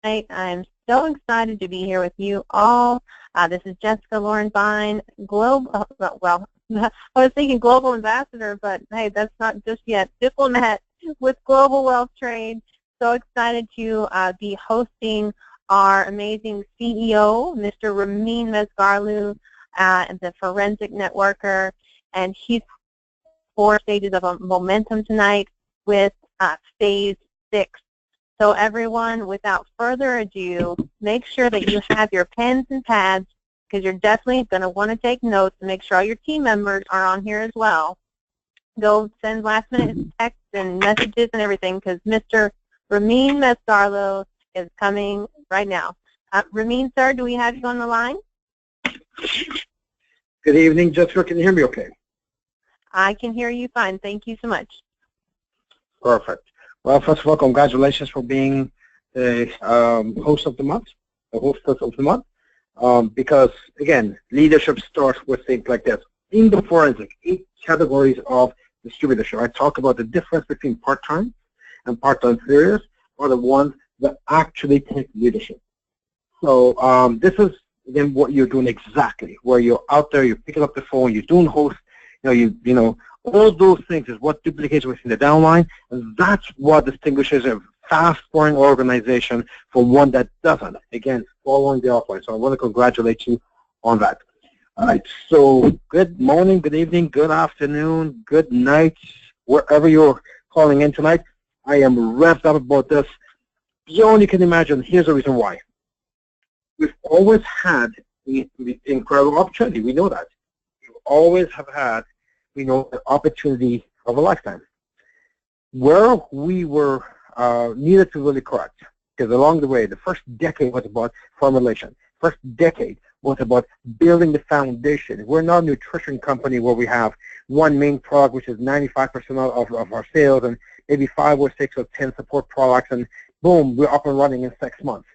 I'm so excited to be here with you all. This is Jessica Lauren Vine, well, I was thinking global ambassador, but hey, that's not just yet. Diplomat with Global Wealth Trade. So excited to be hosting our amazing CEO, Mr. Ramin Mesgarlu, the forensic networker, and he's 4 stages of a momentum tonight with phase 6. So everyone, without further ado, make sure that you have your pens and pads, because you're definitely going to want to take notes and make sure all your team members are on here as well. Go send last-minute texts and messages and everything, because Mr. Ramin Mesgarlu is coming right now. Ramin, sir, do we have you on the line? Good evening, Jessica. Can you hear me okay? I can hear you fine. Thank you so much. Perfect. Well, first of all, congratulations for being the host of the month, the hostess of the month, because, again, leadership starts with things like this. In the forensic, 8 categories of distributorship. I talk about the difference between part-time and part-time careers are the ones that actually take leadership. So this is, again, what you're doing exactly, where you're out there, you're picking up the phone, you're doing host, you know, all those things is what duplicates within the downline, and that's what distinguishes a fast-growing organization from one that doesn't. Again, following the offline. So I want to congratulate you on that. All right, so good morning, good evening, good afternoon, good night, wherever you're calling in tonight. I am revved up about this. Beyond you can imagine, here's the reason why. We've always had the incredible opportunity. We know that. We always have had, we know, the opportunity of a lifetime. Where we were needed to really correct, because along the way, the first decade was about formulation. First decade was about building the foundation. We're not a nutrition company where we have one main product, which is 95% of our sales, and maybe 5 or 6 or 10 support products, and boom, we're up and running in 6 months.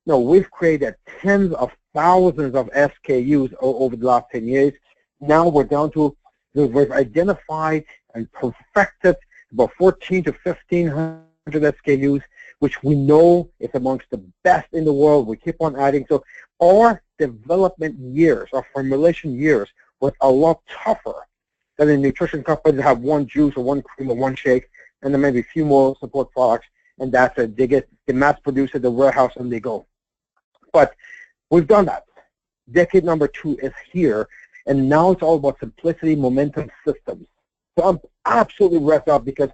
No, we've created tens of thousands of SKUs over the last 10 years. Now we're down to, we've identified and perfected about 14 to 1,500 SKUs, which we know is amongst the best in the world. We keep on adding. So our development years, our formulation years, was a lot tougher than a nutrition company that have one juice or one cream or one shake, and then maybe a few more support products, and that's it. They get the mass produced at the warehouse and they go. But we've done that. Decade number 2 is here, and now it's all about simplicity, momentum, systems. So I'm absolutely revved up because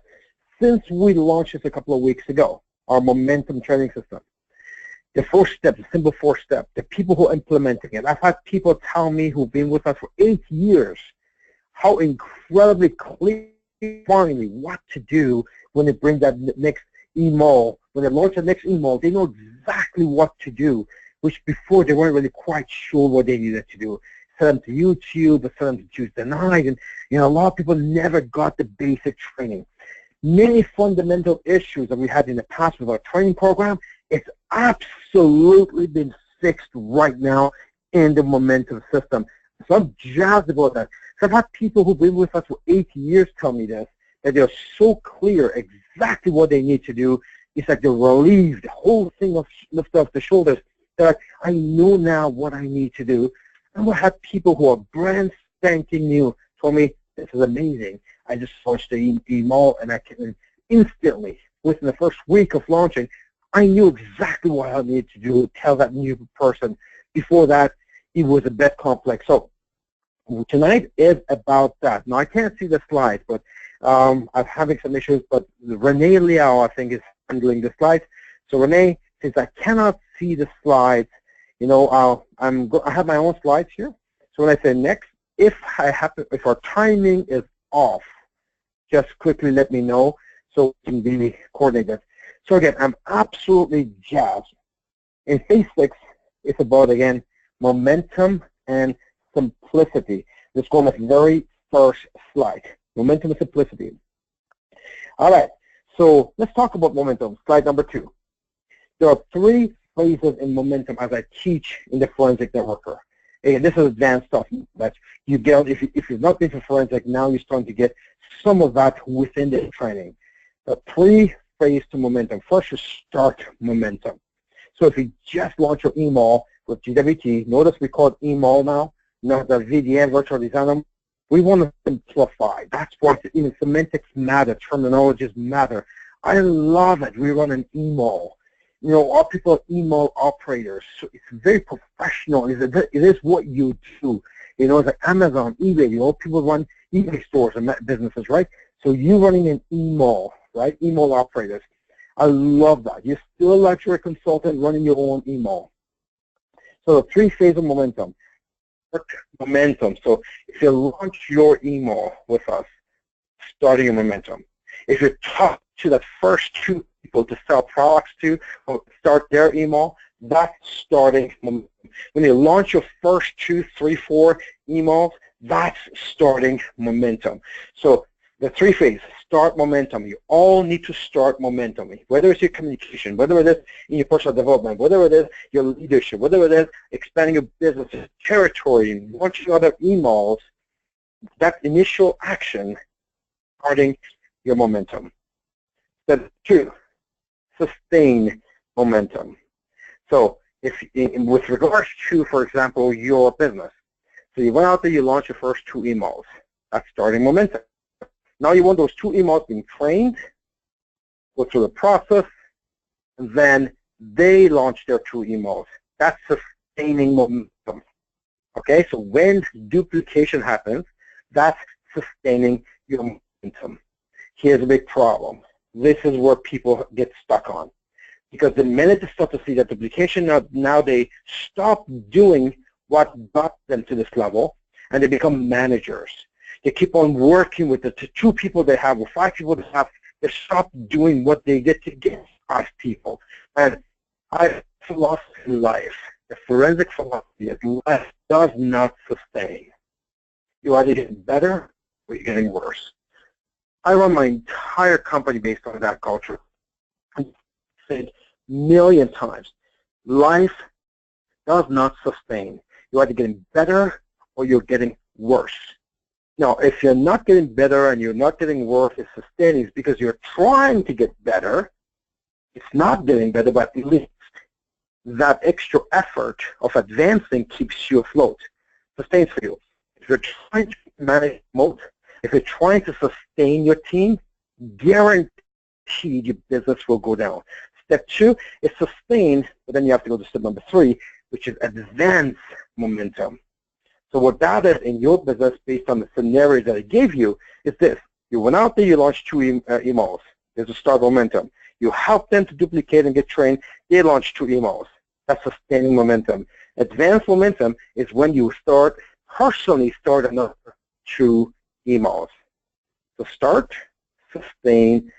since we launched this a couple of weeks ago, our momentum training system, the 4 steps, the simple 4 steps, the people who are implementing it. I've had people tell me who've been with us for 8 years how incredibly clear finally what to do when they bring that next email. When they launch the next email, they know exactly what to do, which before they weren't really quite sure what they needed to do. Send them to YouTube, or send them to Choose Denied, and a lot of people never got the basic training. Many fundamental issues that we had in the past with our training program, it's absolutely been fixed right now in the momentum system. So I'm jazzed about that. So I've had people who've been with us for 8 years tell me this, that they're so clear exactly what they need to do. It's like they're relieved, the whole thing of lift off the shoulders. They're like, I know now what I need to do. And we have people who are brand spanking new told me, this is amazing. I just launched the email, and I can instantly, within the first week of launching, I knew exactly what I needed to do, tell that new person. Before that, it was a bit complex. So tonight is about that. Now, I can't see the slides, but I'm having some issues, but Renee Liao, I think, is handling the slides. So Renee, since I cannot see the slides, I have my own slides here. So when I say next, if our timing is off, just quickly let me know so we can be coordinated. So again, I'm absolutely jazzed. In phase 6, it's about, again, momentum and simplicity. Let's go on the very first slide. Momentum and simplicity. All right, so let's talk about momentum. Slide number 2. There are 3 phases in momentum as I teach in the forensic networker. Again, this is advanced stuff that you get. If you've not been to forensic, now you're starting to get some of that within the training. The 3 phase to momentum. First, you start momentum. So if you just launch your email with GWT, notice we call it email now, not the VDM, virtual designer. We want to simplify. That's why even semantics matter, terminologies matter. I love it. We run an email. You know, all people are email operators. So it's very professional. It is what you do. You know, it's like Amazon, eBay. You know, people run eBay stores and businesses, right? So you running an email, right? Email operators. I love that. You're still a luxury consultant running your own email. So the 3 phases of momentum. Momentum. So if you launch your email with us, starting your momentum. If you talk to the first 2 people to sell products to or start their email, that's starting momentum. When you launch your first 2, 3, 4 emails, that's starting momentum. So the 3 phases, start momentum. You all need to start momentum. Whether it's your communication, whether it is in your personal development, whether it is your leadership, whether it is expanding your business territory, launching other emails, that initial action, starting your momentum. Step 2, sustain momentum. So if with regards to, for example, your business, so you went out there, you launched your first 2 emails. That's starting momentum. Now you want those 2 emails being trained, go through the process, and then they launch their 2 emails. That's sustaining momentum. Okay, so when duplication happens, that's sustaining your momentum. Here's a big problem. This is where people get stuck on. Because the minute they start to see that duplication, now they stop doing what got them to this level, and they become managers. They keep on working with the 2 people they have or 5 people they have. They stop doing what they did to get 5 people. And I philosophy in life, the forensic philosophy is life does not sustain. You either get better or you're getting worse. I run my entire company based on that culture. I've said a million times, life does not sustain. You're either getting better or you're getting worse. Now, if you're not getting better and you're not getting worse, it's sustaining. It's because you're trying to get better. It's not getting better, but at least that extra effort of advancing keeps you afloat, sustains for you. If you're trying to manage remote, if you're trying to sustain your team, guaranteed your business will go down. Step 2 is sustain, but then you have to go to step number 3, which is advance momentum. So what that is in your business, based on the scenario that I gave you, is this. You went out there, you launched 2 emails. There's a start momentum. You help them to duplicate and get trained. They launch 2 emails. That's sustaining momentum. Advanced momentum is when you personally start another 2 emails. So start, sustain,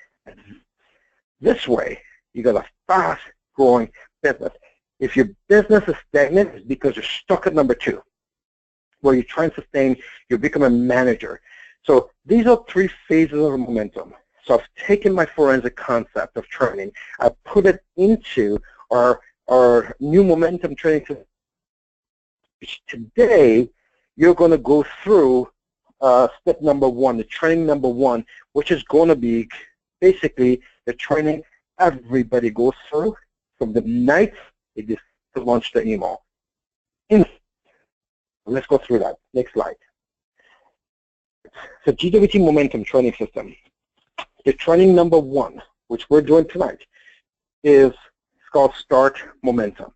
this way, you got a fast-growing business. If your business is stagnant, it's because you're stuck at number 2. Where you try and sustain, you become a manager. So these are 3 phases of momentum. So I've taken my forensic concept of training, I put it into our new momentum training system. Today, you're going to go through step number 1, the training number 1, which is going to be basically the training everybody goes through from the night they decide to launch the email. Let's go through that. Next slide. So GWT Momentum Training System. The training number 1, which we're doing tonight, is called Start Momentum.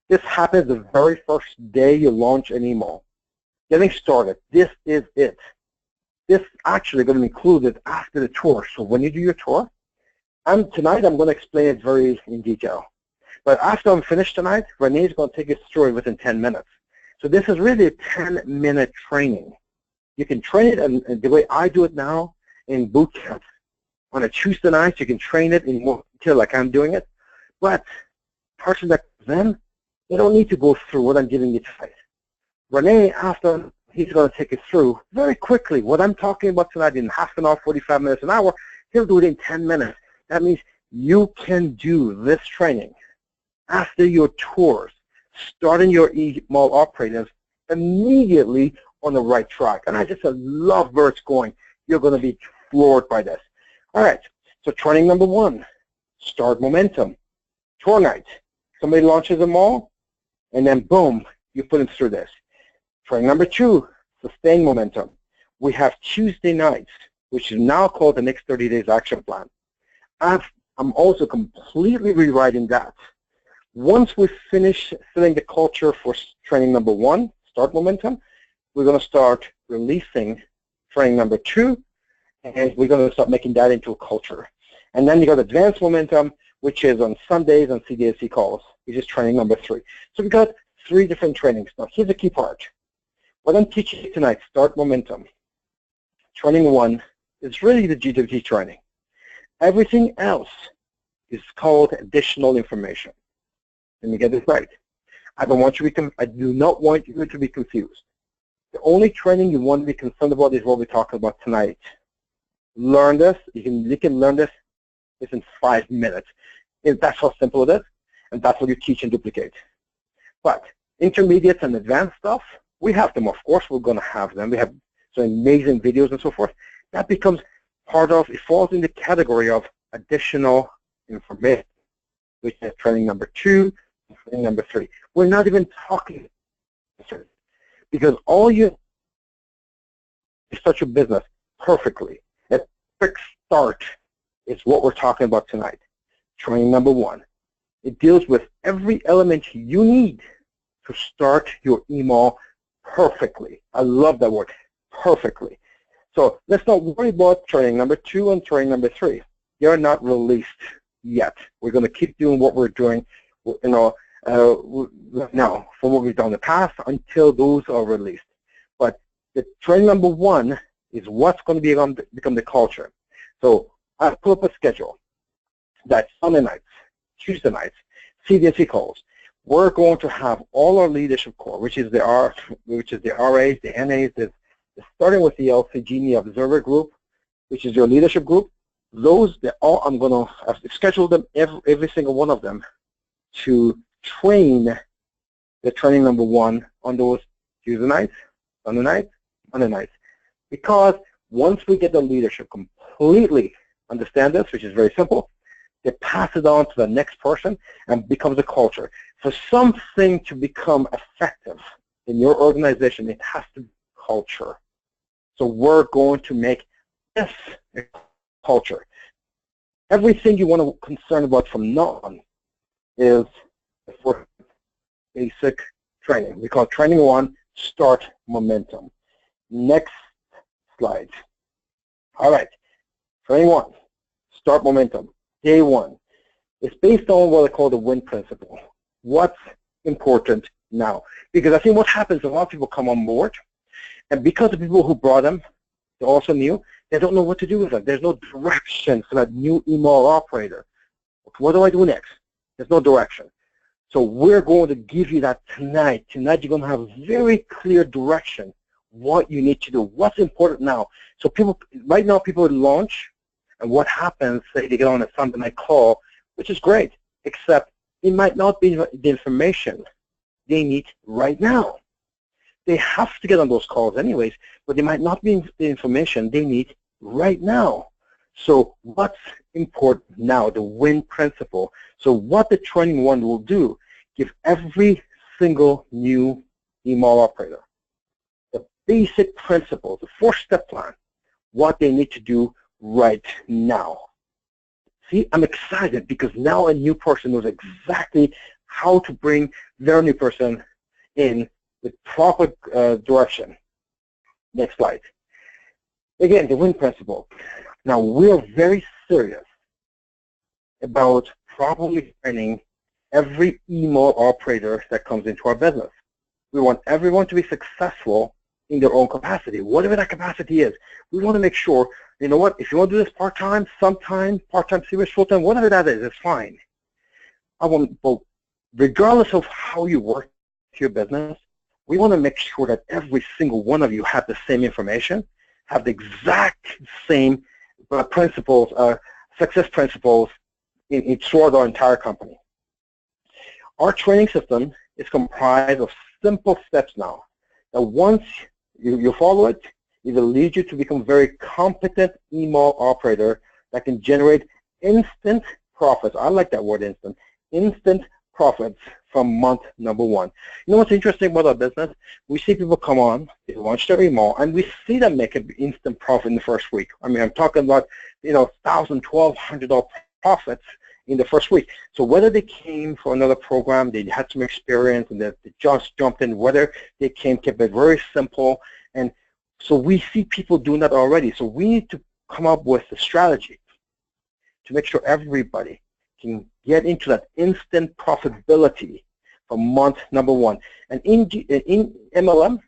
This happens the very first day you launch an email. Getting started. This is it. This actually going to include it after the tour. So when you do your tour, tonight I'm going to explain it very in detail. But after I'm finished tonight, Renee is going to take us through it within 10 minutes. So this is really a 10-minute training. You can train it, and the way I do it now in boot camp. On a Tuesday night, you can train it in more detail like I'm doing it. But person that comes in, they don't need to go through what I'm giving you tonight. Renee, after he's going to take us through very quickly what I'm talking about tonight in half an hour, 45 minutes, an hour, he'll do it in 10 minutes. That means you can do this training after your tours, starting your email operators immediately on the right track. And I just love where it's going. You're going to be floored by this. All right, so training number 1, start momentum. Tour night, Somebody launches them all, and then boom, you put them through this. Training number 2, sustain momentum. We have Tuesday nights, which is now called the next 30 days action plan. I'm also completely rewriting that. Once we finish filling the culture for training number 1, start momentum, we're going to start releasing training number 2, and we're going to start making that into a culture. And then you got advanced momentum, which is on Sundays and CDSC calls, which is training number 3. So we got 3 different trainings. Now here's the key part. What I'm teaching you tonight, start momentum. Training 1 is really the GWT training. Everything else is called additional information. Let me get this right. I do not want you to be confused. The only training you want to be concerned about is what we're talking about tonight. Learn this. You can learn this within 5 minutes. That's how simple it is, and that's what you teach and duplicate. But intermediate and advanced stuff, we have them. Of course, we're going to have them. We have some amazing videos and so forth. That becomes part of, it falls in the category of additional information, which is training number 2, training number 3. We're not even talking, because all you start your business perfectly. A quick start is what we're talking about tonight. Training number 1. It deals with every element you need to start your email perfectly. I love that word, perfectly. So let's not worry about training number 2 and training number 3. They're not released yet. We're going to keep doing what we're doing, now from what we've done in the past until those are released. But the training number 1 is what's going to become the culture. So I put up a schedule that Sunday nights, Tuesday nights, CDSC calls. We're going to have all our leadership core, which is the RAs, the NAs, starting with the LCG Observer Group, which is your leadership group. Those, I'm going to schedule them, every single one of them, to train the training number 1 on those Tuesday nights, Sunday nights, Monday nights. Because once we get the leadership completely understand this, which is very simple, they pass it on to the next person and becomes a culture. For something to become effective in your organization, it has to be culture. So we're going to make this a culture. Everything you want to concern about from now on is for basic training. We call it training 1, start momentum. Next slide. All right, training 1, start momentum. Day 1. It's based on what I call the WIN principle. What's important now? Because I think what happens, a lot of people come on board, and because the people who brought them, they're also new, they don't know what to do with it. There's no direction for that new email operator. What do I do next? There's no direction. So we're going to give you that tonight. Tonight you're going to have very clear direction, what you need to do, what's important now. So people, right now people launch, and what happens, say they get on a Sunday night call, which is great, except it might not be the information they need right now. They have to get on those calls anyways, but they might not be the information they need right now. So what's important now, the WIN principle. So what the training 1 will do, give every single new email operator the basic principles, the 4-step plan, what they need to do right now. See, I'm excited because now a new person knows exactly how to bring their new person in with proper direction. Next slide. Again, the WIN principle. Now, we're very serious about properly training every email operator that comes into our business. We want everyone to be successful in their own capacity, whatever that capacity is. We want to make sure, you know what, if you want to do this part-time, sometime, part-time, serious, full-time, whatever that is, it's fine. But regardless of how you work your business, we want to make sure that every single one of you have the same information, have the exact same principles, success principles throughout our entire company. Our training system is comprised of simple steps now. That once you follow it, it will lead you to become a very competent email operator that can generate instant profits. I like that word, instant profits from month number one. You know what's interesting about our business? We see people come on, they launch their email, and we see them make an instant profit in the first week. I mean, I'm talking about, $1,000, $1,200 profits in the first week. So whether they came for another program, they had some experience, and they just jumped in, whether they kept it very simple. And so we see people doing that already. So we need to come up with a strategy to make sure everybody can get into that instant profitability from month number one. And in MLM,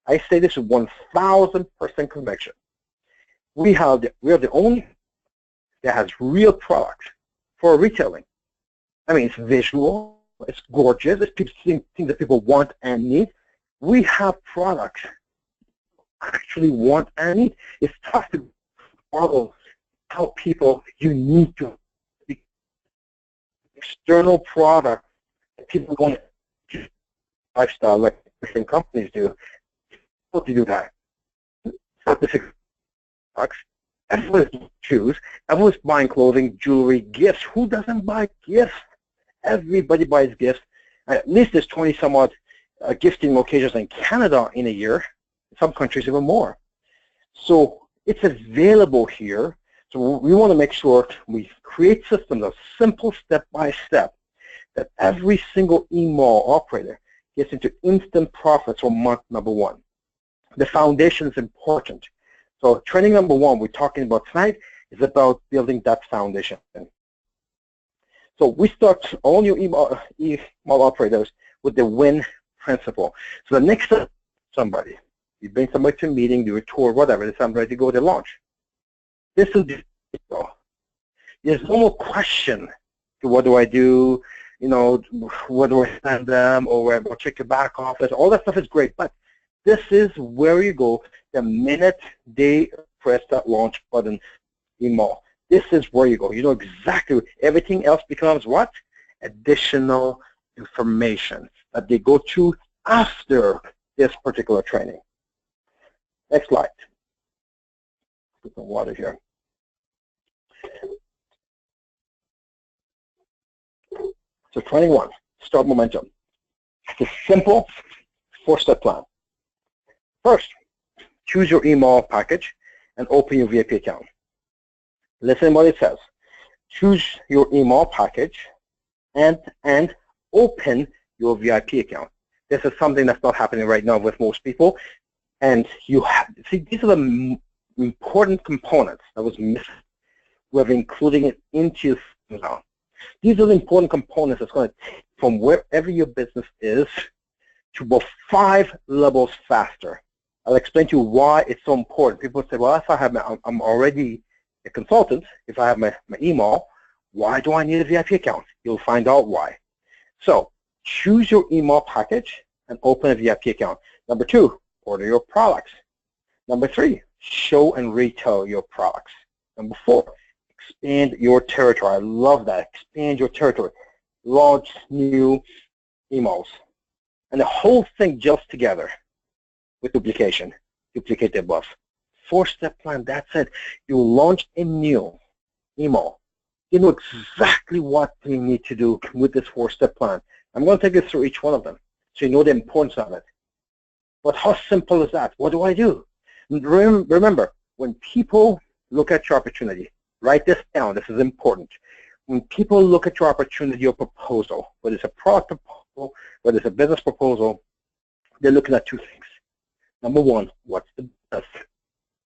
I say this with 1,000% conviction. We are the only that has real products for retailing. I mean, it's visual, it's gorgeous, it's things that people want and need. We have products actually want and need. It's tough to follow how people you need to be external product that people want to lifestyle like different companies do. How to do that? Specific products. Everyone's shoes. Everyone's buying clothing, jewelry, gifts. Who doesn't buy gifts? Everybody buys gifts. At least there's 20 some odd gifting locations in Canada in a year. Some countries even more. So it's available here. So we want to make sure we create systems of simple step-by-step that every single email operator gets into instant profits from month number one. The foundation is important. So training number one we're talking about tonight is about building that foundation. So we start all new email operators with the WIN principle. So the next step, somebody. You bring somebody to a meeting, do a tour, whatever, they say, I'm ready to go to launch. This is the there's no more question to what do I do, what do I send them, or where check your back office. All that stuff is great, but this is where you go the minute they press that launch button email. This is where you go. You know exactly. Everything else becomes what? Additional information that they go to after this particular training. Next slide. Put some water here. So training one, start momentum. It's a simple 4-step plan. First, choose your email package and open your VIP account. Listen to what it says. Choose your email package and open your VIP account. This is something that's not happening right now with most people. And you see, these are the important components that was missing. We're including it into now. These are the important components that's going to take from wherever your business is to about 5 levels faster. I'll explain to you why it's so important. People say, well, if I have I'm already a consultant, if I have my email, why do I need a VIP account? You'll find out why. So choose your email package and open a VIP account. Number 2, order your products. Number 3, show and retail your products. Number 4, expand your territory. I love that. Expand your territory. Launch new emails. And the whole thing gels together with duplication. Duplicate the above. 4-step plan, that's it. You launch a new email. You know exactly what you need to do with this 4-step plan. I'm going to take you through each one of them so you know the importance of it. But how simple is that? What do I do? Remember, when people look at your opportunity, write this down. This is important. When people look at your opportunity or proposal, whether it's a product proposal, whether it's a business proposal, they're looking at 2 things. Number 1, what's the business?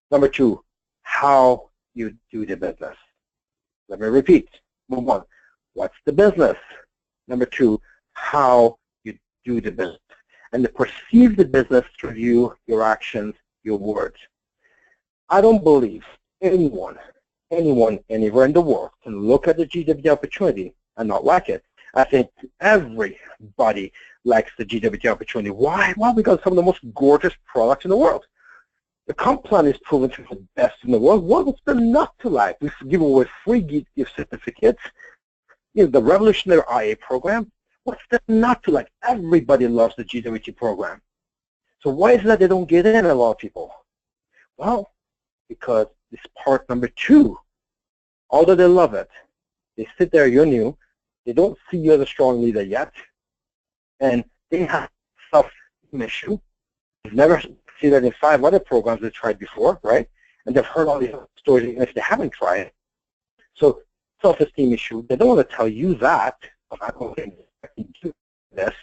Number 2, how you do the business. Let me repeat. Number 1, what's the business? Number 2, how you do the business. And to perceive the business through you, your actions, your words. I don't believe anyone anywhere in the world can look at the GWT opportunity and not like it. I think everybody likes the GWT opportunity. Why? Well, because some of the most gorgeous products in the world. The comp plan is proven to be the best in the world. What's there not to like? We give away free gift certificates. The revolutionary IA program. What's there not to like? Everybody loves the GWT program. So why is it that they don't get in, a lot of people? Well, because it's part number 2. Although they love it, they sit there, you're new, They don't see you as a strong leader yet, and they have self-esteem issue. They've never seen that in 5 other programs they tried before, right? And they've heard all these stories even if they haven't tried. So self-esteem issue, they don't want to tell you that. I don't think I can do this.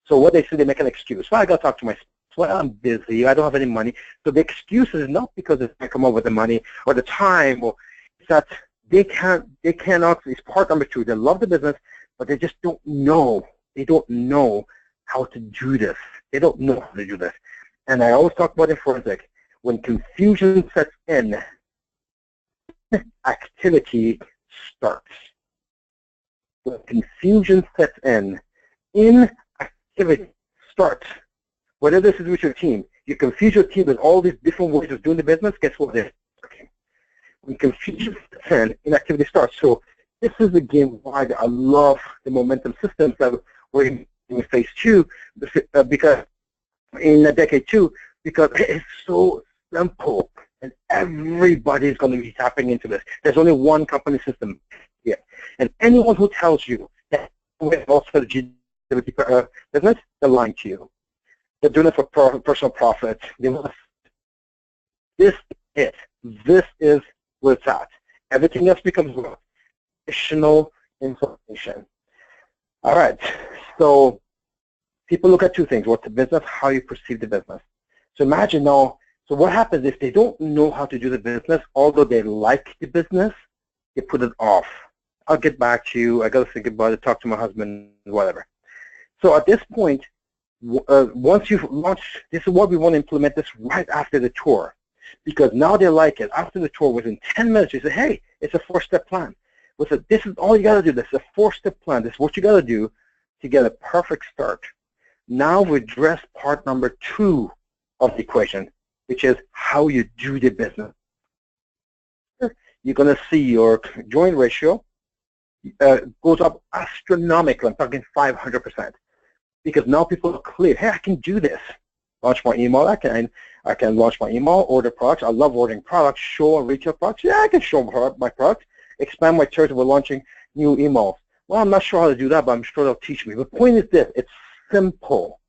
So what they say, they make an excuse. Well, I got to talk to my spouse. Well, I'm busy. I don't have any money. So the excuse is not because they can't come up with the money or the time, or it's that they cannot. It's part number 2. They love the business, but they just don't know. They don't know how to do this. They don't know how to do this. And I always talk about in forensic, when confusion sets in, activity starts. When confusion sets in activity starts. Whether this is with your team, you confuse your team with all these different ways of doing the business, guess what? They're working. When confusion sets in, inactivity starts. So this is the game why I love the momentum systems that we're in phase 2, because in decade 2, because it's so simple and everybody's going to be tapping into this. There's only one company system here. And anyone who tells you that we're also the business, they're lying to you. They're doing it for personal profit. This is it. This is where it's at. Everything else becomes additional information. All right. So people look at 2 things. What's the business? How you perceive the business. So imagine now, so what happens if they don't know how to do the business, although they like the business, they put it off. I'll get back to you. I got to think about it, talk to my husband, whatever. So at this point, once you've launched, this is what we want to implement this right after the tour, because now they like it. After the tour, within 10 minutes, you say, hey, it's a 4-step plan. This is all you got to do. This is a 4-step plan. This is what you got to do to get a perfect start. Now we address part number 2 of the equation, which is how you do the business. You're going to see your join ratio goes up astronomically. I'm talking 500%. Because now people are clear. Hey, I can do this. Launch my email. I can launch my email, order products. I love ordering products. Show and retail products. Yeah, I can show my products. Expand my territory with launching new emails. Well, I'm not sure how to do that, but I'm sure they'll teach me. The point is this. It's simple.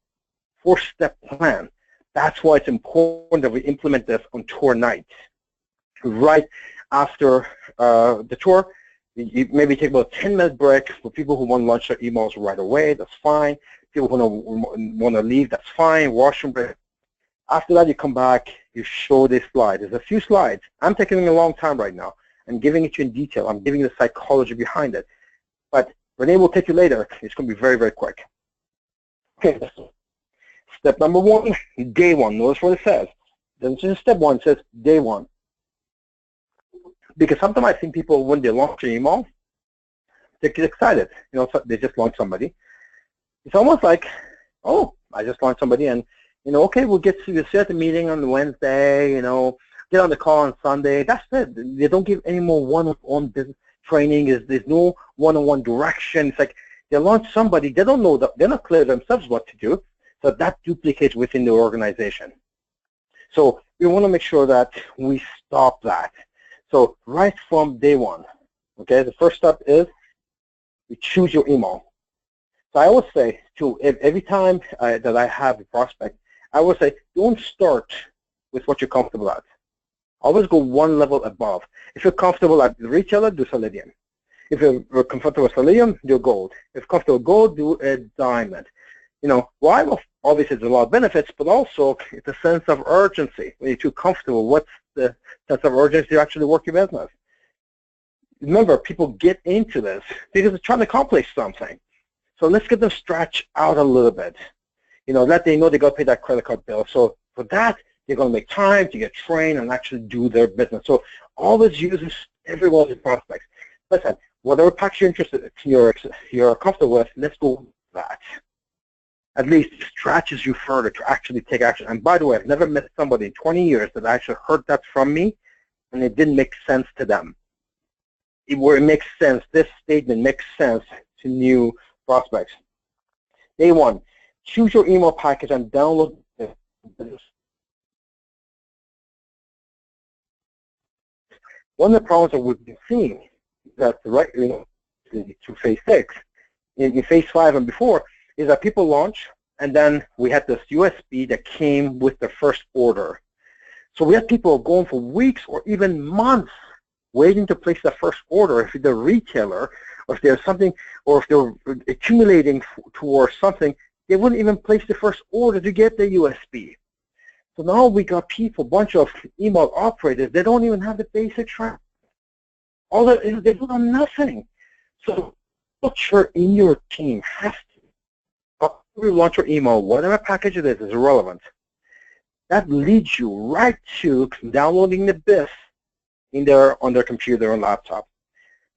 4-step plan. That's why it's important that we implement this on tour night. Right after the tour, you maybe take about a 10-minute break for people who want to launch their emails right away. That's fine. People who want to leave, that's fine. Washroom break. After that, you come back, you show this slide. There's a few slides. I'm taking a long time right now. I'm giving it to you in detail. I'm giving you the psychology behind it. But Renee will take you later. It's going to be very, very quick. Okay. Step number 1, day 1. Notice what it says. It doesn't say step 1. It says day 1. Because sometimes I think people, when they launch an email, they get excited. You know, they just launch somebody. It's almost like, oh, I just launched somebody, and okay, we'll set the meeting on Wednesday. Get on the call on Sunday. That's it. They don't give any more one-on-one business training. There's no one-on-one direction. It's like they launch somebody. They don't know that they're not clear themselves what to do. So that duplicates within the organization. So we want to make sure that we stop that. So right from day 1, okay, the first step is you choose your email. So I always say, too, every time that I have a prospect, I would say, don't start with what you're comfortable at. Always go one level above. If you're comfortable at the retailer, do Selenium. If you're comfortable with Selenium, do Gold. If you're comfortable with Gold, do a Diamond. Why? Well, obviously, there's a lot of benefits, but also it's a sense of urgency. When you're too comfortable, what's the sense of urgency to actually work your business? Remember, people get into this because they're trying to accomplish something. So let's get them stretched out a little bit. Let they know they got to pay that credit card bill. So for that, they're going to make time to get trained and actually do their business. So always use every one of your prospects. Listen, whatever package you're interested in, you're comfortable with, let's go with that. At least it stretches you further to actually take action. And by the way, I've never met somebody in 20 years that actually heard that from me and it didn't make sense to them. Where it makes sense, this statement makes sense to new prospects. Day 1, choose your email package and download it. One of the problems that we've been seeing is that to phase 6. In phase 5 and before, is that people launch, and then we had this USB that came with the first order. So we had people going for weeks or even months waiting to place the first order. If they're a retailer, or if there's something, or if they're accumulating towards something, they wouldn't even place the first order to get the USB. So now we got people, bunch of email operators, they don't even have the basic track. All that is, they do nothing. So culture in your team has to, every launch or email, whatever package it is irrelevant. That leads you right to downloading the BIF on their computer or laptop.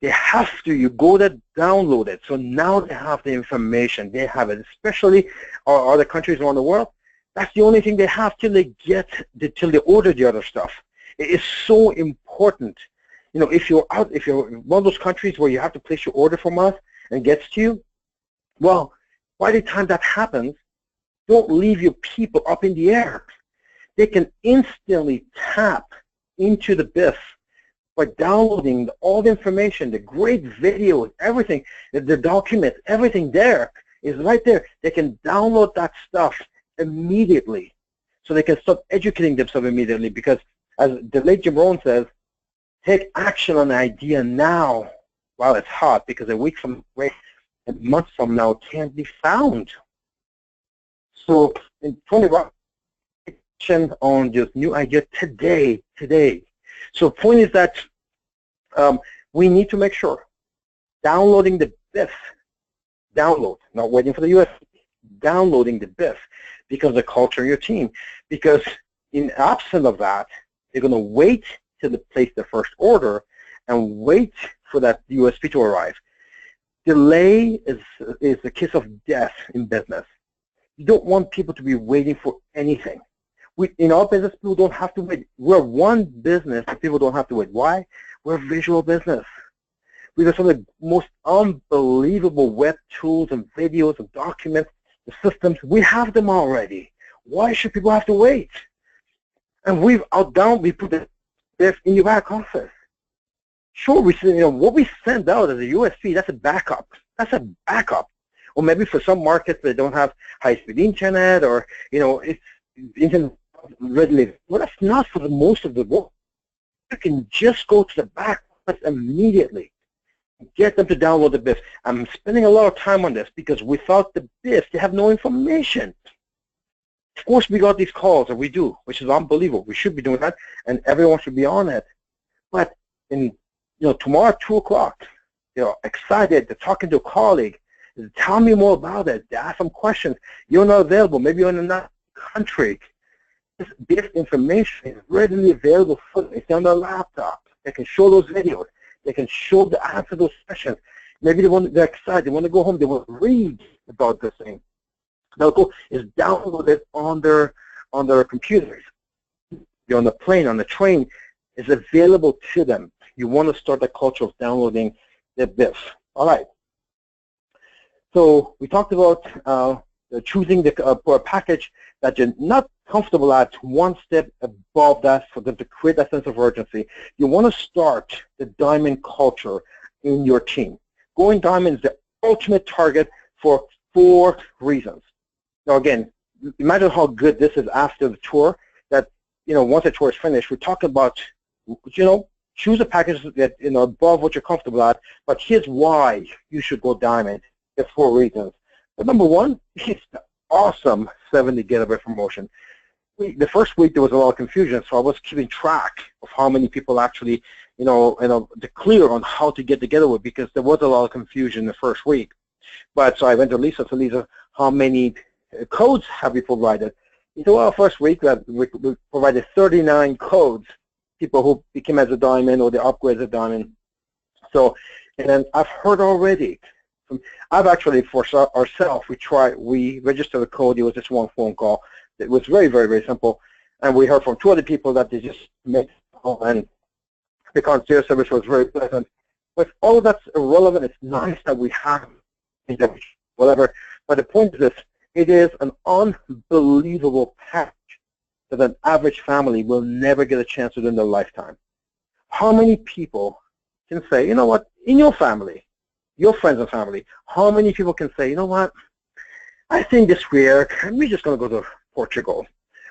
They have to, you go to download it. So now they have the information. They have it, especially other countries around the world. That's the only thing they have till they order the other stuff. It is so important. You know, if you're one of those countries where you have to place your order from us and it gets to you, well, by the time that happens, don't leave your people up in the air. They can instantly tap into the BIF by downloading all the information, the great videos, everything, the documents, everything there is right there. They can download that stuff immediately, so they can start educating themselves immediately, because as the late Jim Rohn says, take action on the idea now while it's hot, because a week from now, a month from now, it can't be found. So in 20 action on this new idea today. So the point is that we need to make sure downloading the BIF, not waiting for the USB, downloading the BIF, because of the culture of your team. Because in absence of that, they're going to wait till they place the first order and wait for that USB to arrive. Delay is the kiss of death in business. You don't want people to be waiting for anything. In our business, people don't have to wait. We're one business that people don't have to wait. Why? We're a visual business. We have some of the most unbelievable web tools and videos and documents, the systems. We have them already. Why should people have to wait? And we put the BIF in your back office. Sure, what we send out as a USB, that's a backup. That's a backup. Or maybe for some markets they don't have high-speed internet, or it's internet readily. Well, that's not for the most of the world. You can just go to the back office immediately, get them to download the BIF. I'm spending a lot of time on this because without the BIF, they have no information. Of course, we got these calls, and we do, which is unbelievable. We should be doing that, and everyone should be on it. But tomorrow at 2 o'clock, excited, they're talking to a colleague, tell me more about it. They ask some questions. You're not available. Maybe you're in another country. This information is readily available for them. It's on their laptop. They can show those videos. They can show the answer to those questions. Maybe they're excited. They want to go home. They want to read about this thing. They'll go, it's downloaded on their computers. You're on the plane, on the train. It's available to them. You want to start the culture of downloading the BIF. All right. So we talked about choosing for a package that you're not comfortable at, one step above that for them to create that sense of urgency. You want to start the diamond culture in your team. Going diamond is the ultimate target for 4 reasons. Now again, imagine how good this is after the tour, that once the tour is finished, we're talking about choose a package that above what you're comfortable at, but here's why you should go diamond. There's 4 reasons. But number 1 is the awesome 70 Getaway promotion. The first week there was a lot of confusion, so I was keeping track of how many people actually, clear on how to get the Getaway, because there was a lot of confusion the first week. But so I went to Lisa. So Lisa, how many codes have we provided? He said, well, first week we provided 39 codes, people who became as a diamond or they upgraded as a diamond. So, and then I've heard already. I've actually, for ourselves, we registered a code. It was just one phone call. It was very, very, very simple. And we heard from 2 other people that they just made it, and the concierge service was very pleasant. But all of that's irrelevant. It's nice that we have whatever. But the point is this: it is an unbelievable package that an average family will never get a chance to do in their lifetime. How many people can say, you know what, in your family, your friends and family, how many people can say, you know what, I think this year we're just going to go to Portugal.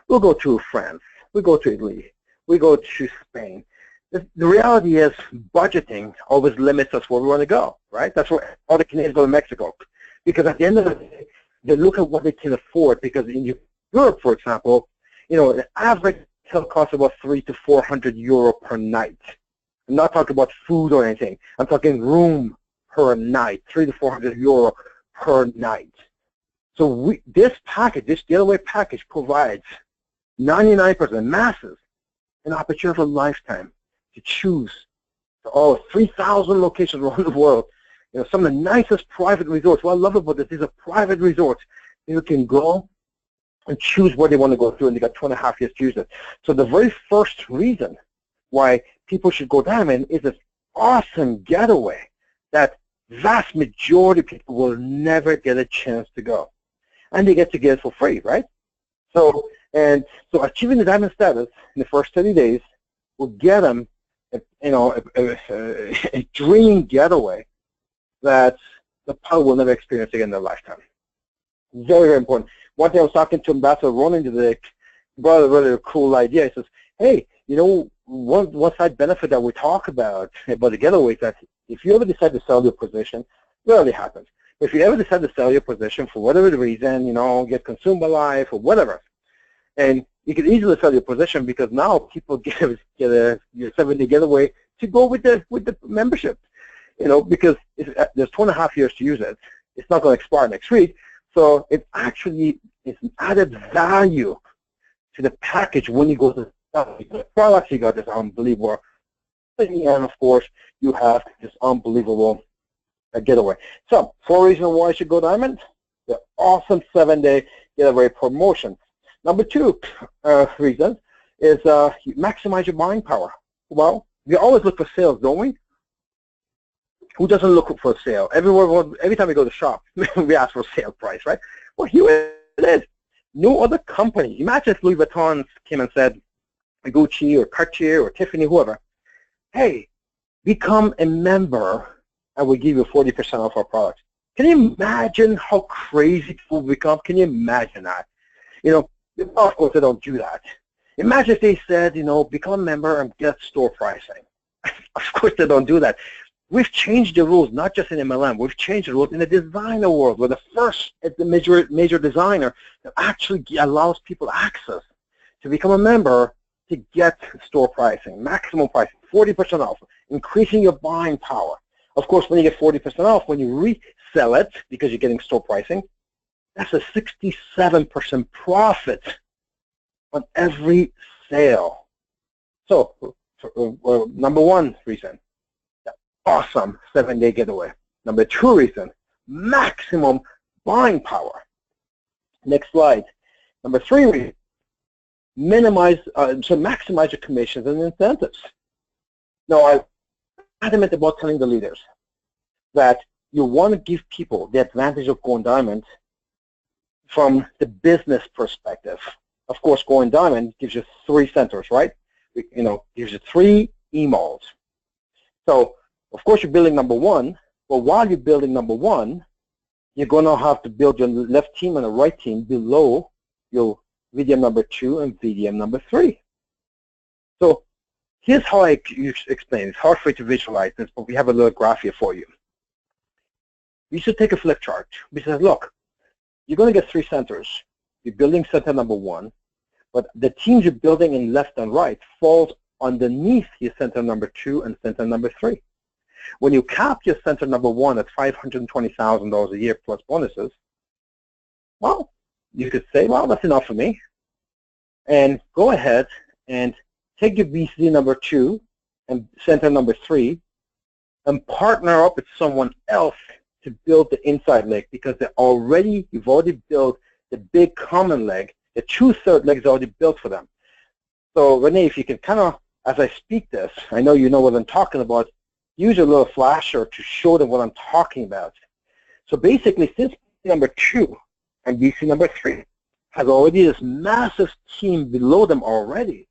We'll go to France. We go to Italy. We go to Spain. The reality is budgeting always limits us where we want to go, right? That's why all the Canadians go to Mexico. Because at the end of the day, they look at what they can afford. Because in Europe, for example, the average hotel costs about 300 to 400 euro per night. I'm not talking about food or anything. I'm talking room per night, 300 to 400 euro per night. So this package, this Getaway package provides 99% masses an opportunity for a lifetime to choose 3,000 locations around the world. Some of the nicest private resorts. What I love about this, these are private resorts. You can go and choose where they want to go through, and they got 2.5 years to use it. So the very first reason why people should go Diamond is this awesome getaway that vast majority of people will never get a chance to go. And they get to get it for free, right? So achieving the Diamond status in the first 30 days will get them, a dream getaway that the public will never experience again in their lifetime. Very, very important. One day I was talking to Ambassador Ronan today, brought a really cool idea. He says, hey, one side benefit that we talk about the getaway is that if you ever decide to sell your position, rarely happens. If you ever decide to sell your position for whatever the reason, get consumed by life or whatever, and you can easily sell your position because now people get a 7-day getaway to go with the membership, because there's 2.5 years to use it. It's not going to expire next week, so it actually is an added value to the package when you go to the products. You got this unbelievable thing, and of course you have this unbelievable getaway. So 4 reasons why you should go Diamond. The awesome 7-day getaway promotion. Number 2 reason is you maximize your buying power. Well, we always look for sales, don't we? Who doesn't look for a sale? Every time we go to shop, we ask for a sale price, right? Well, here it is. No other company. Imagine if Louis Vuitton came and said, Gucci or Cartier or Tiffany, whoever, hey, become a member and we'll give you 40% off our products. Can you imagine how crazy people become? Can you imagine that? Of course they don't do that. Imagine if they said, become a member and get store pricing. Of course they don't do that. We've changed the rules, not just in MLM. We've changed the rules in the designer world. We're the first at the major designer that actually allows people access to become a member to get store pricing, maximum pricing, 40% off, increasing your buying power. Of course, when you get 40% off, when you resell it, because you're getting store pricing, that's a 67% profit on every sale. So, number 1 reason, the awesome 7-day getaway. Number 2 reason, maximum buying power. Next slide. Number 3 reason, maximize your commissions and incentives. Now, I'm adamant about telling the leaders that you want to give people the advantage of going Diamond from the business perspective. Of course, going Diamond gives you 3 centers, right? Gives you 3 emails. So, of course, you're building number 1, but while you're building number 1, you're going to have to build your left team and the right team below your VDM number 2 and VDM number 3. So, here's how I explain. It's hard for you to visualize this, but we have a little graph here for you. We should take a flip chart. We said, look, you're going to get 3 centers. You're building center number 1, but the teams you're building in left and right falls underneath your center number 2 and center number 3. When you cap your center number 1 at $520,000 a year plus bonuses, well, you could say, well, that's enough for me. And go ahead and take your VC number 2 and center number 3 and partner up with someone else to build the inside leg, because you've already built the big common leg. The 2/3 leg is already built for them. So Renee, if you can kind of, as I speak this, I know you know what I'm talking about, use a little flasher to show them what I'm talking about. So basically, since number 2 and BC number 3 has already this massive team below them already,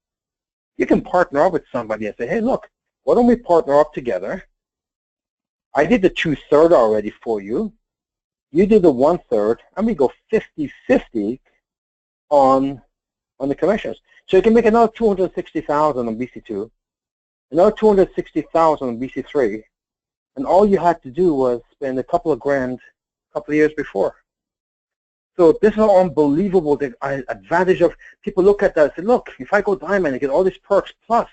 you can partner up with somebody and say, hey, look, why don't we partner up together? I did the 2/3 already for you. You do the 1/3, and we go 50-50 on the commissions. So you can make another $260,000 on BC2, another $260,000 on BC3, and all you had to do was spend a couple of grand a couple of years before. So this is an unbelievable advantage of people look at that and say, look, if I go diamond, I get all these perks, plus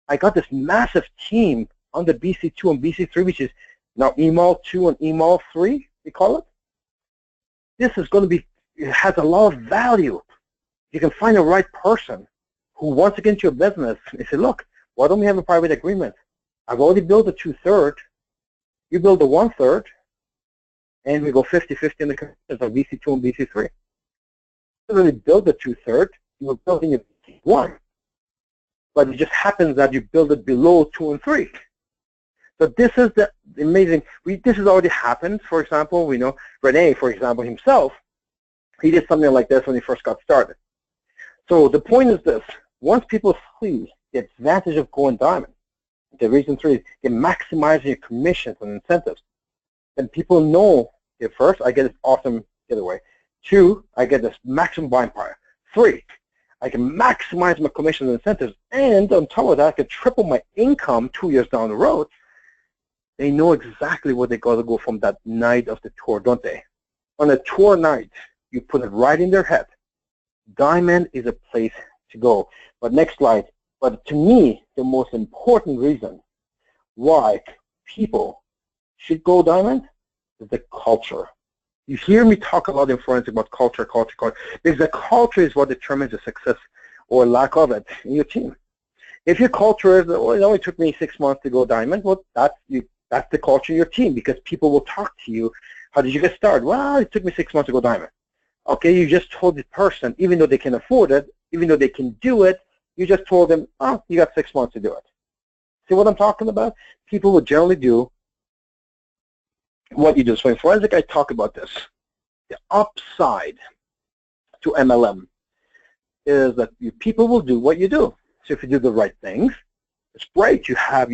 I got this massive team on the BC2 and BC3, which is now EMAL 2 and EMAL 3, we call it. This is going to be, it has a lot of value. You can find the right person who wants to get into your business and say, look, why don't we have a private agreement? I've already built the 2/3, you build the 1/3, and we go 50-50 in the commissions of BC2 and BC3. You really build the 2/3, you were building your BC1, but it just happens that you build it below 2 and 3. So this is the amazing, this has already happened. For example, we know Rene, for example, himself, he did something like this when he first got started. So the point is this, once people see the advantage of going diamond, the reason 3 is you're maximizing your commissions and incentives. And people know, okay, first, I get this awesome getaway. 2, I get this maximum buying power. 3, I can maximize my commissions and incentives. And on top of that, I can triple my income 2 years down the road. They know exactly where they got to go from that night of the tour, don't they? On a tour night, you put it right in their head. Diamond is a place to go. But next slide. But to me, the most important reason why people should go diamond is the culture. You hear me talk a lot in forensic about culture, because the culture is what determines the success or lack of it in your team. If your culture is, well, it only took me 6 months to go diamond, well, that's the culture of your team, because people will talk to you. How did you get started? Well, it took me 6 months to go diamond. Okay, you just told the person, even though they can afford it, even though they can do it, you just told them, oh, you got 6 months to do it. See what I'm talking about? People will generally do what you do. So in forensic, I talk about this. The upside to MLM is that people will do what you do. So if you do the right things, it's great. You have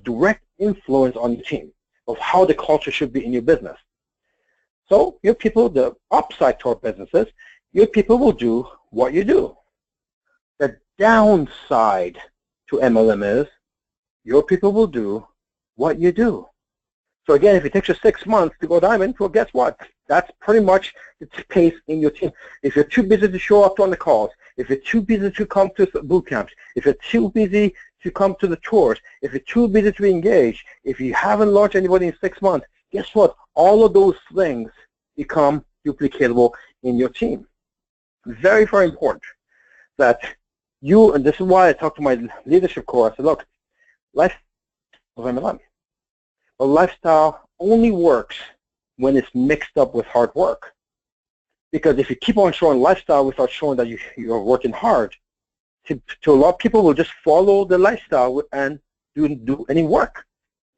direct influence on your team of how the culture should be in your business. So your people, the upside to our businesses, your people will do what you do. The downside to MLM is your people will do what you do. So again, if it takes you 6 months to go diamond, well, guess what? That's pretty much the pace in your team. If you're too busy to show up on the calls, if you're too busy to come to boot camps, if you're too busy to come to the tours, if you're too busy to engage, if you haven't launched anybody in 6 months, guess what? All of those things become duplicatable in your team. Very, very important that you, and this is why I talk to my leadership core, I said, look, life of MLM. A lifestyle only works when it's mixed up with hard work. Because if you keep on showing lifestyle without showing that you're working hard, to a lot of people will just follow the lifestyle and do any work.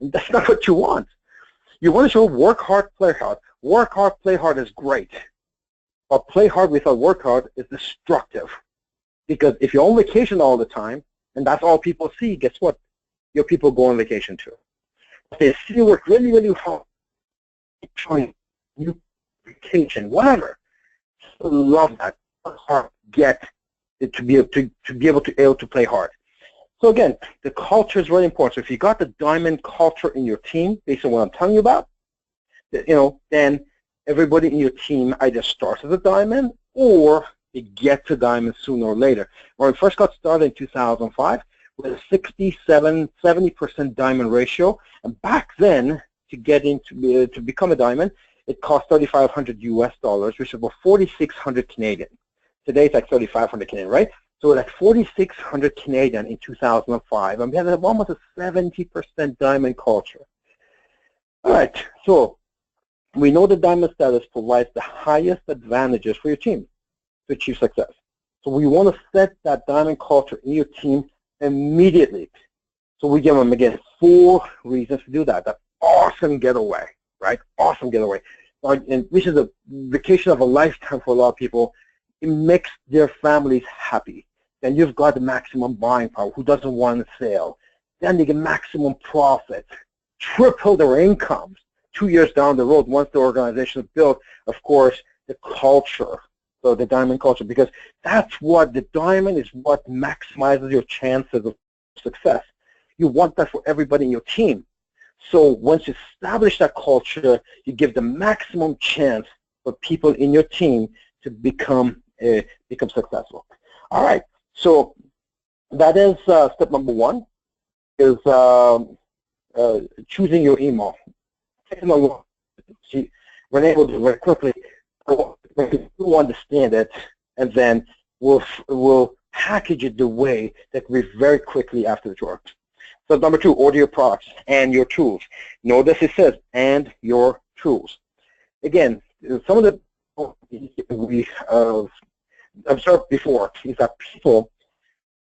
And that's not what you want. You want to show work hard, play hard. Work hard, play hard is great. But play hard without work hard is destructive. Because if you're on vacation all the time, and that's all people see, guess what? Your people go on vacation too. If they see you work really, really hard, showing new vacation, whatever. I love that. Hard, get it to be able to play hard. So again, the culture is really important. So if you got the diamond culture in your team, based on what I'm telling you about, then everybody in your team either starts as a diamond or they get to diamond sooner or later. When we first got started in 2005, with a 67-70% diamond ratio, and back then to get into to become a diamond, it cost $3,500 US, which is about 4,600 Canadian. Today it's like 3,500 Canadian, right? So we're at 4,600 Canadian in 2005, and we had almost a 70% diamond culture. All right, so we know the diamond status provides the highest advantages for your team to achieve success. So we want to set that diamond culture in your team immediately. So we give them, again, 4 reasons to do that. That awesome getaway, right? Awesome getaway. And which is a vacation of a lifetime for a lot of people. It makes their families happy. Then you've got the maximum buying power. Who doesn't want to sell? Then they get maximum profit. triple their incomes 2 years down the road once the organization is built. Of course, the culture, so the diamond culture, because that's what the diamond is, what maximizes your chances of success. You want that for everybody in your team. So once you establish that culture, you give the maximum chance for people in your team to become successful. All right, so that is step number one, is choosing your email. Renee will do it very quickly. We'll understand it, and then we'll package it the way that we very quickly after the works. So number two, order your products and your tools. Notice it says, and your tools. Again, some of the we observed before is that people,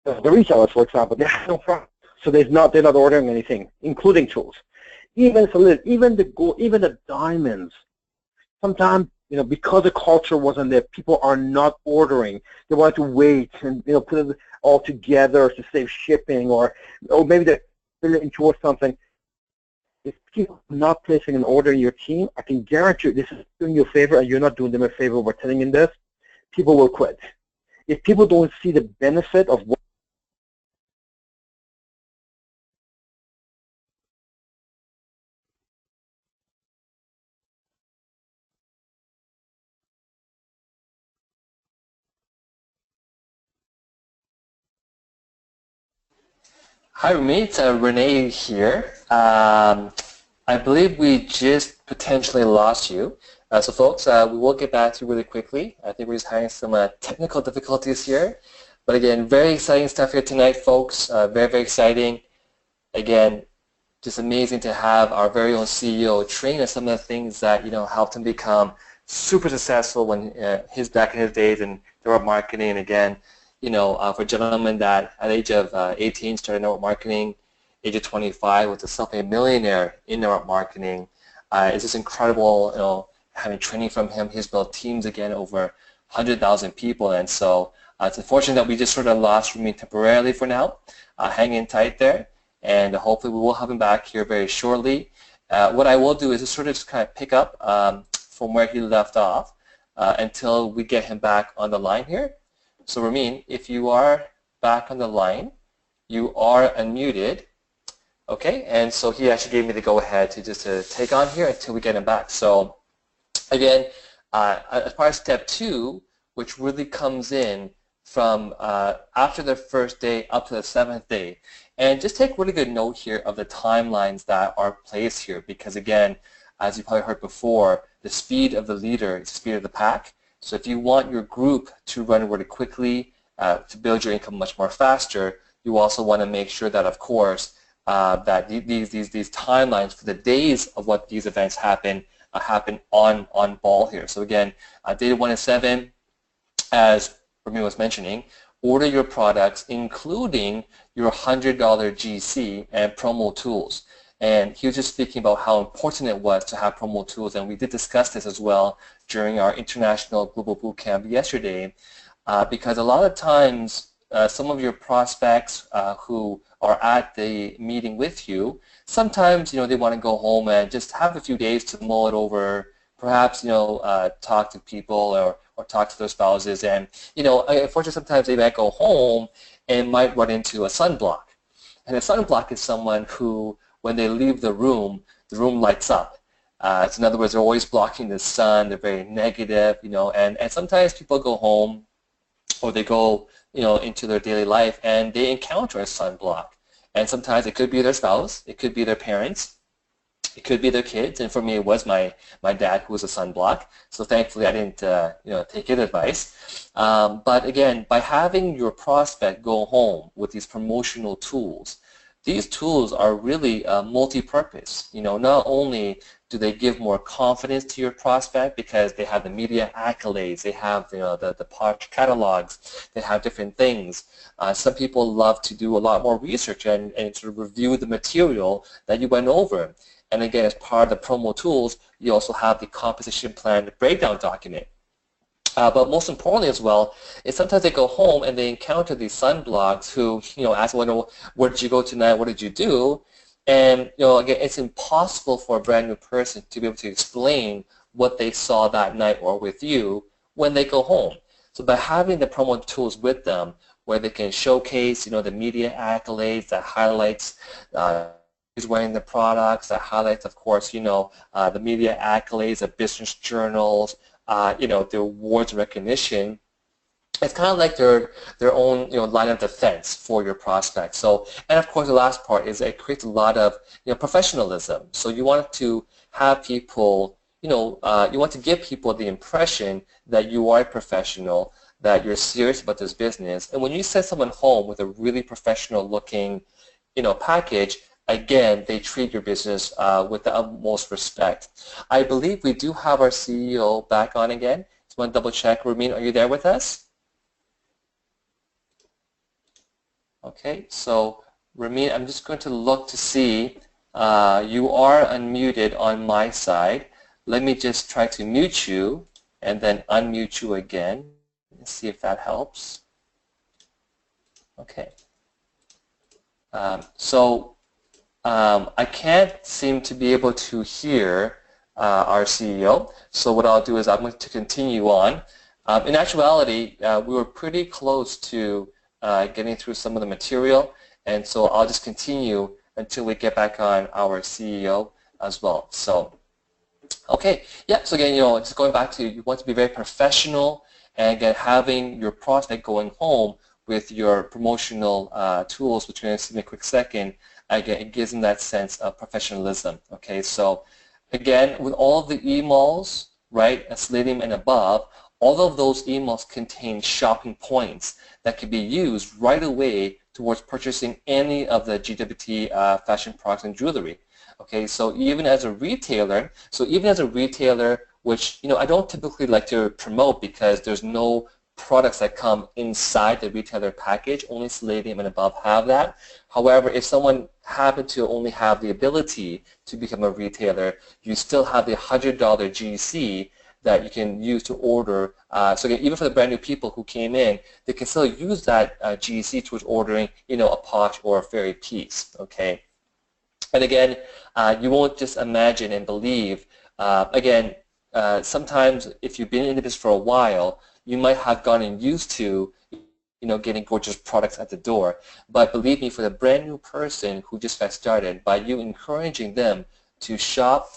the retailers, for example, they have no product, so they're not ordering anything, including tools. Even the diamonds. Sometimes, because the culture wasn't there, people are not ordering. They want to wait and put it all together to save shipping, or maybe they really enjoy something. If people are not placing an order in your team, I can guarantee you this is doing you a favor, and you're not doing them a favor by telling them this. People will quit. If people don't see the benefit of what Hi, Ramit. Renee here. I believe we just potentially lost you. So folks, we will get back to you really quickly. I think we're just having some technical difficulties here. But again, very exciting stuff here tonight, folks. Very, very exciting. Again, just amazing to have our very own CEO train us some of the things that helped him become super successful when back in his days in network marketing. And again, for a gentleman that at the age of 18 started network marketing, age of 25 was a self-made millionaire in network marketing. It's just incredible, having training from him. He's built teams again over 100,000 people, and so it's unfortunate that we just sort of lost Ramit temporarily for now. Hang in tight there, and hopefully we will have him back here very shortly. What I will do is just kind of pick up from where he left off until we get him back on the line here. So Ramin, if you are back on the line, you are unmuted, okay? And so he actually gave me the go-ahead to take on here until we get him back. So again, as far as step two, which really comes in from after the first day up to the 7th day, and just take really good note here of the timelines that are placed here, because again, as you probably heard before, the speed of the leader is the speed of the pack. So if you want your group to run really quickly, to build your income much more faster, you also want to make sure that, of course, that these timelines for the days of what these events happen on ball here. So again, day 1 and 7, as Ramin was mentioning, order your products, including your $100 GC and promo tools. And he was just speaking about how important it was to have promo tools, and we did discuss this as well during our International Global Bootcamp yesterday, because a lot of times some of your prospects who are at the meeting with you, sometimes they want to go home and just have a few days to mull it over, perhaps talk to people or talk to their spouses, and unfortunately sometimes they might go home and might run into a sunblock. And a sunblock is someone who, when they leave the room lights up. So in other words, they're always blocking the sun. They're very negative, and sometimes people go home or they go, into their daily life and they encounter a sunblock. And sometimes it could be their spouse, it could be their parents, it could be their kids. And for me, it was my dad who was a sunblock. So thankfully, I didn't, take his advice. But again, by having your prospect go home with these promotional tools, these tools are really multi-purpose. Not only do they give more confidence to your prospect because they have the media accolades, they have the product catalogs, they have different things. Some people love to do a lot more research and sort of review the material that you went over. And again, as part of the promo tools, you also have the composition plan breakdown document. But most importantly as well, is sometimes they go home and they encounter these sunblocks who, ask, well, where did you go tonight? What did you do? And again, it's impossible for a brand new person to be able to explain what they saw that night or with you when they go home. So by having the promo tools with them, where they can showcase, the media accolades that highlights who's wearing the products, that highlights, of course, the media accolades, the business journals, the awards recognition. It's kind of like their own line of defense for your prospects. So, and of course, the last part is it creates a lot of professionalism. So you want to have people, you want to give people the impression that you are a professional, that you're serious about this business. And when you send someone home with a really professional looking, package, again, they treat your business with the utmost respect. I believe we do have our CEO back on again. Just want to double check. Ramin, are you there with us? Okay, so Ramin, I'm just going to look to see. You are unmuted on my side. Let me just try to mute you and then unmute you again. Let's see if that helps. Okay. I can't seem to be able to hear our CEO. So what I'll do is I'm going to continue on. In actuality, we were pretty close to getting through some of the material, and so I'll just continue until we get back on our CEO as well. So, okay, yeah, so again, just going back to, you want to be very professional, and again, having your prospect going home with your promotional tools, which we're going to see in a quick second, again, it gives them that sense of professionalism, okay? So, again, with all of the emails, right, Selenium and above, all of those emails contain shopping points that can be used right away towards purchasing any of the GWT fashion products and jewelry. Okay, so even as a retailer, which I don't typically like to promote because there's no products that come inside the retailer package, only Selenium and above have that. However, if someone happened to only have the ability to become a retailer, you still have the $100 GC that you can use to order. So again, even for the brand new people who came in, they can still use that GC towards ordering, a Posh or a Fairy piece, okay? And again, you won't just imagine and believe. Again, sometimes if you've been in the business for a while, you might have gotten used to, getting gorgeous products at the door. But believe me, for the brand new person who just got started, by you encouraging them to shop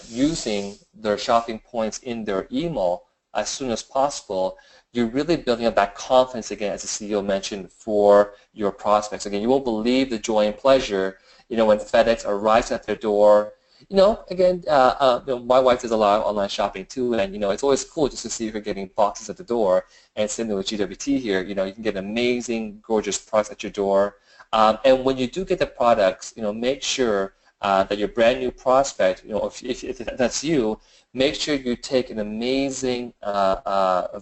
using their shopping points in their email as soon as possible, you're really building up that confidence again, as the CEO mentioned, for your prospects. Again, you won't believe the joy and pleasure, when FedEx arrives at their door. Again, my wife does a lot of online shopping too, and it's always cool just to see her getting boxes at the door. And similar with GWT here, you can get amazing, gorgeous products at your door. And when you do get the products, make sure that your brand new prospect, if that's you, make sure you take an amazing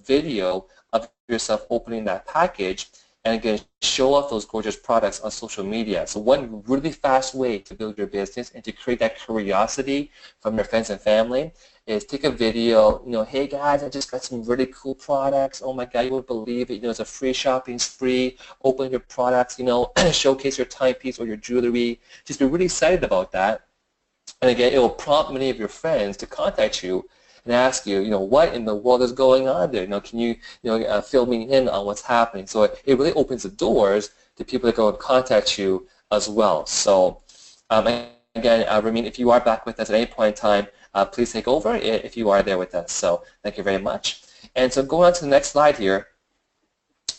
video of yourself opening that package, and again, show off those gorgeous products on social media. So one really fast way to build your business and to create that curiosity from your friends and family is take a video, hey guys, I just got some really cool products. Oh my God, you won't believe it. It's a free shopping spree. Open your products, showcase your timepiece or your jewelry. Just be really excited about that. And again, it will prompt many of your friends to contact you and ask you, what in the world is going on there? Can you, fill me in on what's happening? So it really opens the doors to people that go and contact you as well. So again, Ramin, if you are back with us at any point in time, please take over if you are there with us. So thank you very much. And so going on to the next slide here,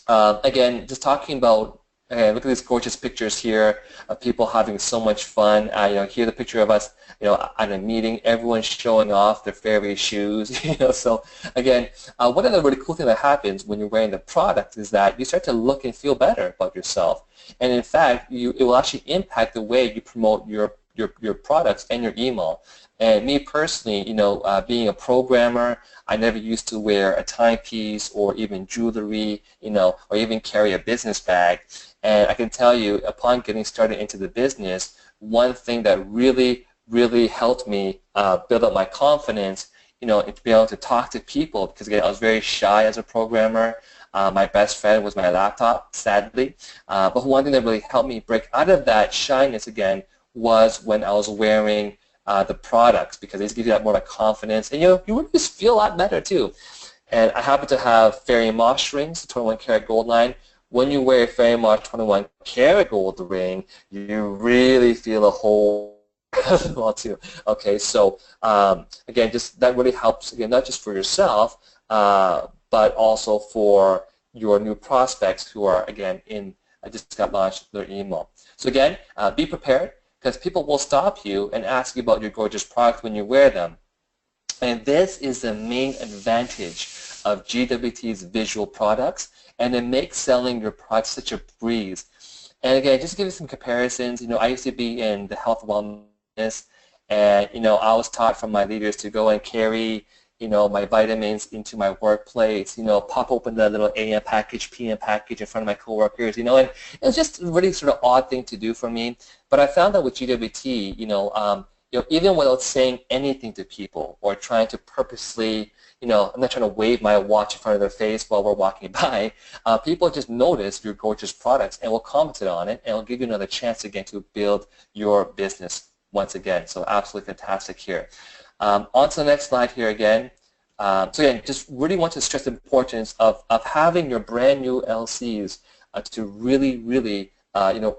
again, just talking about, look at these gorgeous pictures here of people having so much fun. Here's a picture of us, at a meeting, everyone's showing off their fairy shoes. So again, one of the really cool things that happens when you're wearing the product is that you start to look and feel better about yourself. And in fact, it will actually impact the way you promote your products and your email. And me personally, being a programmer, I never used to wear a timepiece or even jewelry, or even carry a business bag. And I can tell you, upon getting started into the business, one thing that really, really helped me build up my confidence, to be able to talk to people, because again, I was very shy as a programmer. My best friend was my laptop, sadly. But one thing that really helped me break out of that shyness again was when I was wearing the products, because they just give you that more like confidence, and you really just feel a lot better too. And I happen to have Fairy Moss rings, the 21 karat gold line. When you wear a Fairy Moss 21 karat gold ring, you really feel a whole lot too. Okay, so again, just that really helps, again, not just for yourself, but also for your new prospects who are, again, just got launched their email. So again, be prepared, because people will stop you and ask you about your gorgeous product when you wear them. And this is the main advantage of GWT's visual products, and it makes selling your product such a breeze. And again, just to give you some comparisons, I used to be in the health and wellness, and I was taught from my leaders to go and carry my vitamins into my workplace, pop open the little AM package, PM package in front of my coworkers, and it was just a really sort of odd thing to do for me. But I found that with GWT, even without saying anything to people or trying to purposely, I'm not trying to wave my watch in front of their face while we're walking by, people just notice your gorgeous products and will comment on it, and will give you another chance again to build your business once again. So absolutely fantastic here. On to the next slide here again. So again, just really want to stress the importance of having your brand new LCs to really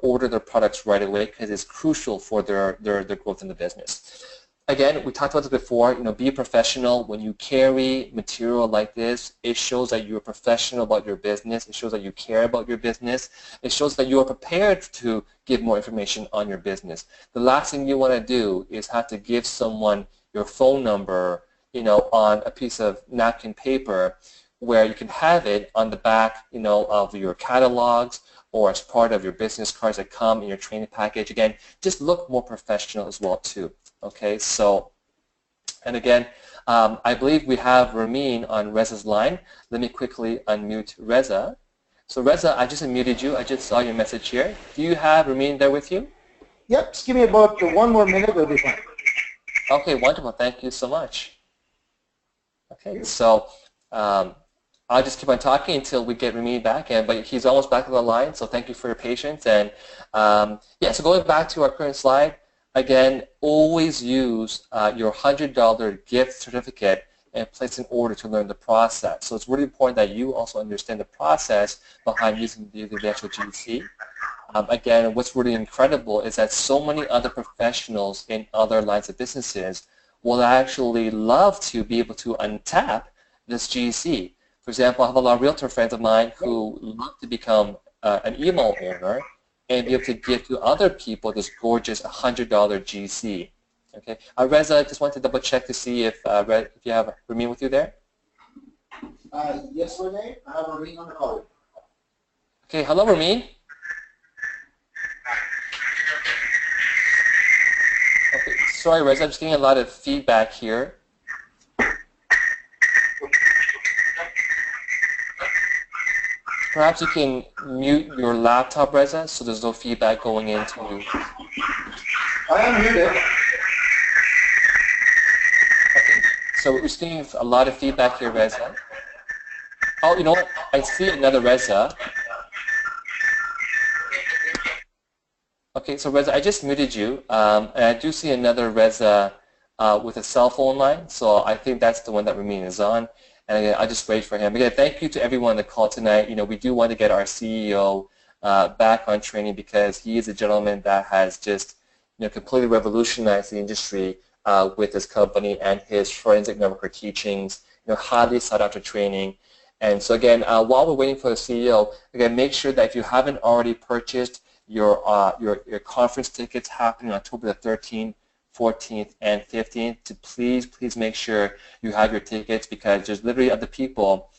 order their products right away, because it's crucial for their growth in the business. Again, we talked about this before, be professional. When you carry material like this, it shows that you're professional about your business. It shows that you care about your business. It shows that you are prepared to give more information on your business. The last thing you want to do is have to give someone your phone number, on a piece of napkin paper, where you can have it on the back, of your catalogs or as part of your business cards that come in your training package. Again, just look more professional as well too. Okay, so, and again, I believe we have Ramin on Reza's line. Let me quickly unmute Reza. So Reza, I just unmuted you. I just saw your message here. Do you have Ramin there with you? Yep, just give me about 1 more minute, we'll be fine. Okay, wonderful. Thank you so much. Okay, so I'll just keep on talking until we get Ramin back, but he's almost back on the line, so thank you for your patience. And yeah, so going back to our current slide, again, always use your $100 gift certificate and place an order to learn the process. So it's really important that you also understand the process behind using the actual GC. Again, what's really incredible is that so many other professionals in other lines of businesses will actually love to be able to untap this GC. For example, I have a lot of realtor friends of mine who love to become an email owner and be able to give to other people this gorgeous $100 GC. Okay, Reza, I just want to double check to see if you have Ramin with you there. Yes, Renee, I have Ramin on the call. Okay, hello, Ramin. Okay, sorry, Reza, I'm just getting a lot of feedback here. Perhaps you can mute your laptop, Reza, so there's no feedback going into you. I am muted. Okay, so we're seeing a lot of feedback here, Reza. Oh, you know what? I see another Reza. Okay, so Reza, I just muted you, and I do see another Reza with a cell phone line, so I think that's the one that Ramin is on. And again, I'll just wait for him. Again, thank you to everyone on the call tonight. We do want to get our CEO back on training, because he is a gentleman that has just completely revolutionized the industry with his company and his forensic networker teachings, highly sought after training. And so again, while we're waiting for the CEO, again, make sure that if you haven't already purchased your conference tickets happening October the 13th, 14th, and 15th, to please make sure you have your tickets, because there's literally other people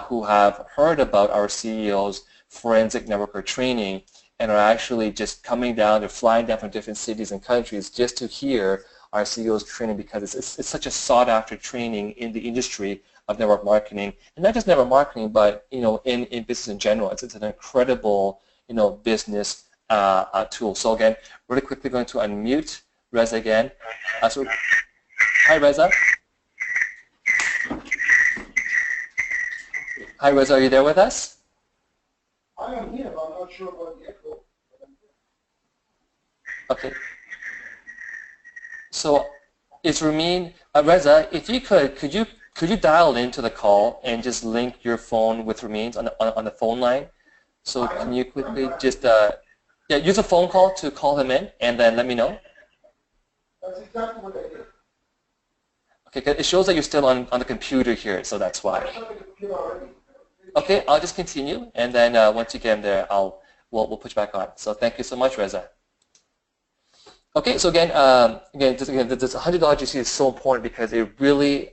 who have heard about our CEO's forensic networker training and are actually just coming down, they're flying down from different cities and countries just to hear our CEO's training, because it's such a sought after training in the industry of network marketing, and not just network marketing, but in business in general. It's an incredible business tool. So again, really quickly going to unmute Reza again. Hi, Reza. Hi, Reza. Are you there with us? I am here, but I'm not sure about the echo. Okay. So it's Ramin. Reza, if you could you dial into the call and just link your phone with Ramin's on the phone line? So can you quickly just use a phone call to call him in and then let me know? That's exactly what I did. Okay, 'cause it shows that you're still on the computer here, so that's why. I started the computer already. Okay, I'll just continue, and then once you get in there, we'll put you back on. So thank you so much, Reza. Okay, so again, this $100 GC is so important because it really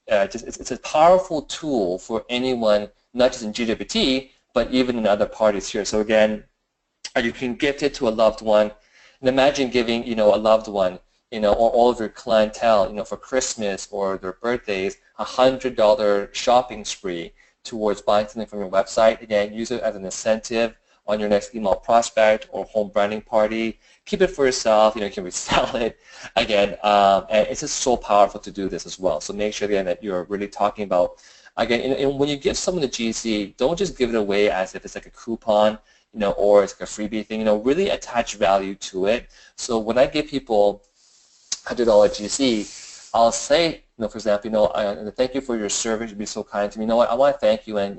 it's a powerful tool for anyone, not just in GWT, but even in other parties here. So again, you can gift it to a loved one, and imagine giving a loved one, or all of your clientele, for Christmas or their birthdays, $100 shopping spree towards buying something from your website. Again, use it as an incentive on your next email prospect or home branding party. Keep it for yourself. You can resell it. Again, and it's just so powerful to do this as well. So make sure again that you're really talking about. Again, and when you give someone a GC, don't just give it away as if it's like a coupon, or it's like a freebie thing. Really attach value to it. So when I give people $100 GC, I'll say, for example, thank you for your service. You'd be so kind to me. I want to thank you, and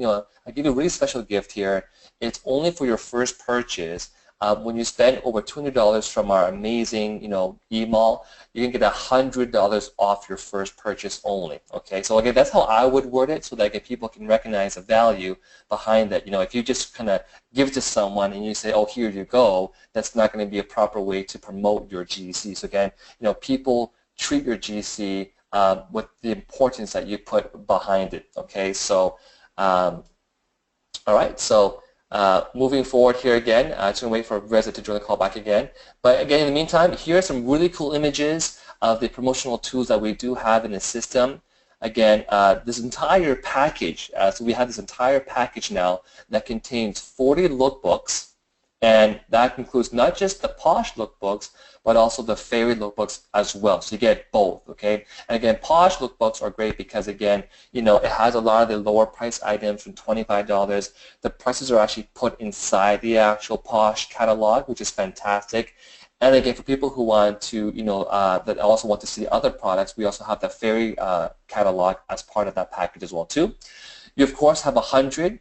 I give you a really special gift here. It's only for your first purchase. When you spend over $200 from our amazing, email, you can get $100 off your first purchase only. Okay, so again, that's how I would word it, so that again, people can recognize the value behind that. If you just kind of give it to someone and you say, "Oh, here you go," that's not going to be a proper way to promote your GC. So again, people treat your GC with the importance that you put behind it. Okay, so all right, so. Moving forward here again, just going to wait for Reza to join the call back again. But again, in the meantime, here are some really cool images of the promotional tools that we do have in the system. Again, this entire package, so we have this entire package now that contains 40 lookbooks, and that includes not just the Posh lookbooks, but also the Fairy lookbooks as well. So you get both, okay? And again, Posh lookbooks are great because, again, it has a lot of the lower price items from $25. The prices are actually put inside the actual Posh catalog, which is fantastic. And again, for people who want to, that also want to see other products, we also have the Fairy catalog as part of that package as well, too. You, of course, have 100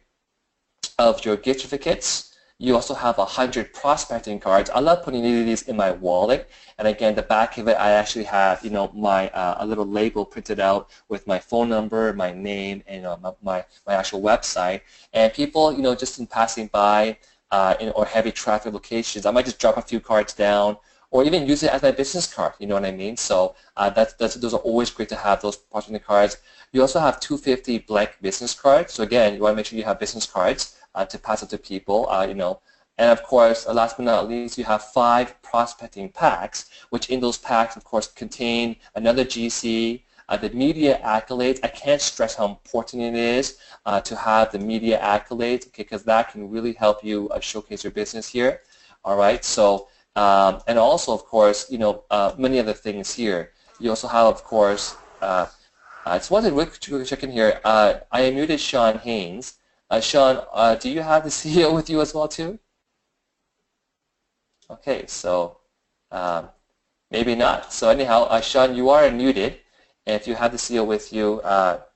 of your gift certificates. You also have 100 prospecting cards. I love putting these in my wallet. And again, the back of it, I actually have, my a little label printed out with my phone number, my name, and my actual website. And people, just in passing by or heavy traffic locations, I might just drop a few cards down, or even use it as my business card. You know what I mean? So those are always great to have, those prospecting cards. You also have 250 blank business cards. So again, you want to make sure you have business cards to pass it to people, and of course, last but not least, you have 5 prospecting packs, which in those packs, of course, contain another GC, the media accolades. I can't stress how important it is to have the media accolades, okay, because that can really help you showcase your business here. All right, so and also, of course, many other things here. You also have, of course, I just wanted to check in here. I unmuted Sean Haynes. Sean, do you have the CEO with you as well too? Okay, so maybe not. So anyhow, Sean, you are unmuted, and if you have the CEO with you,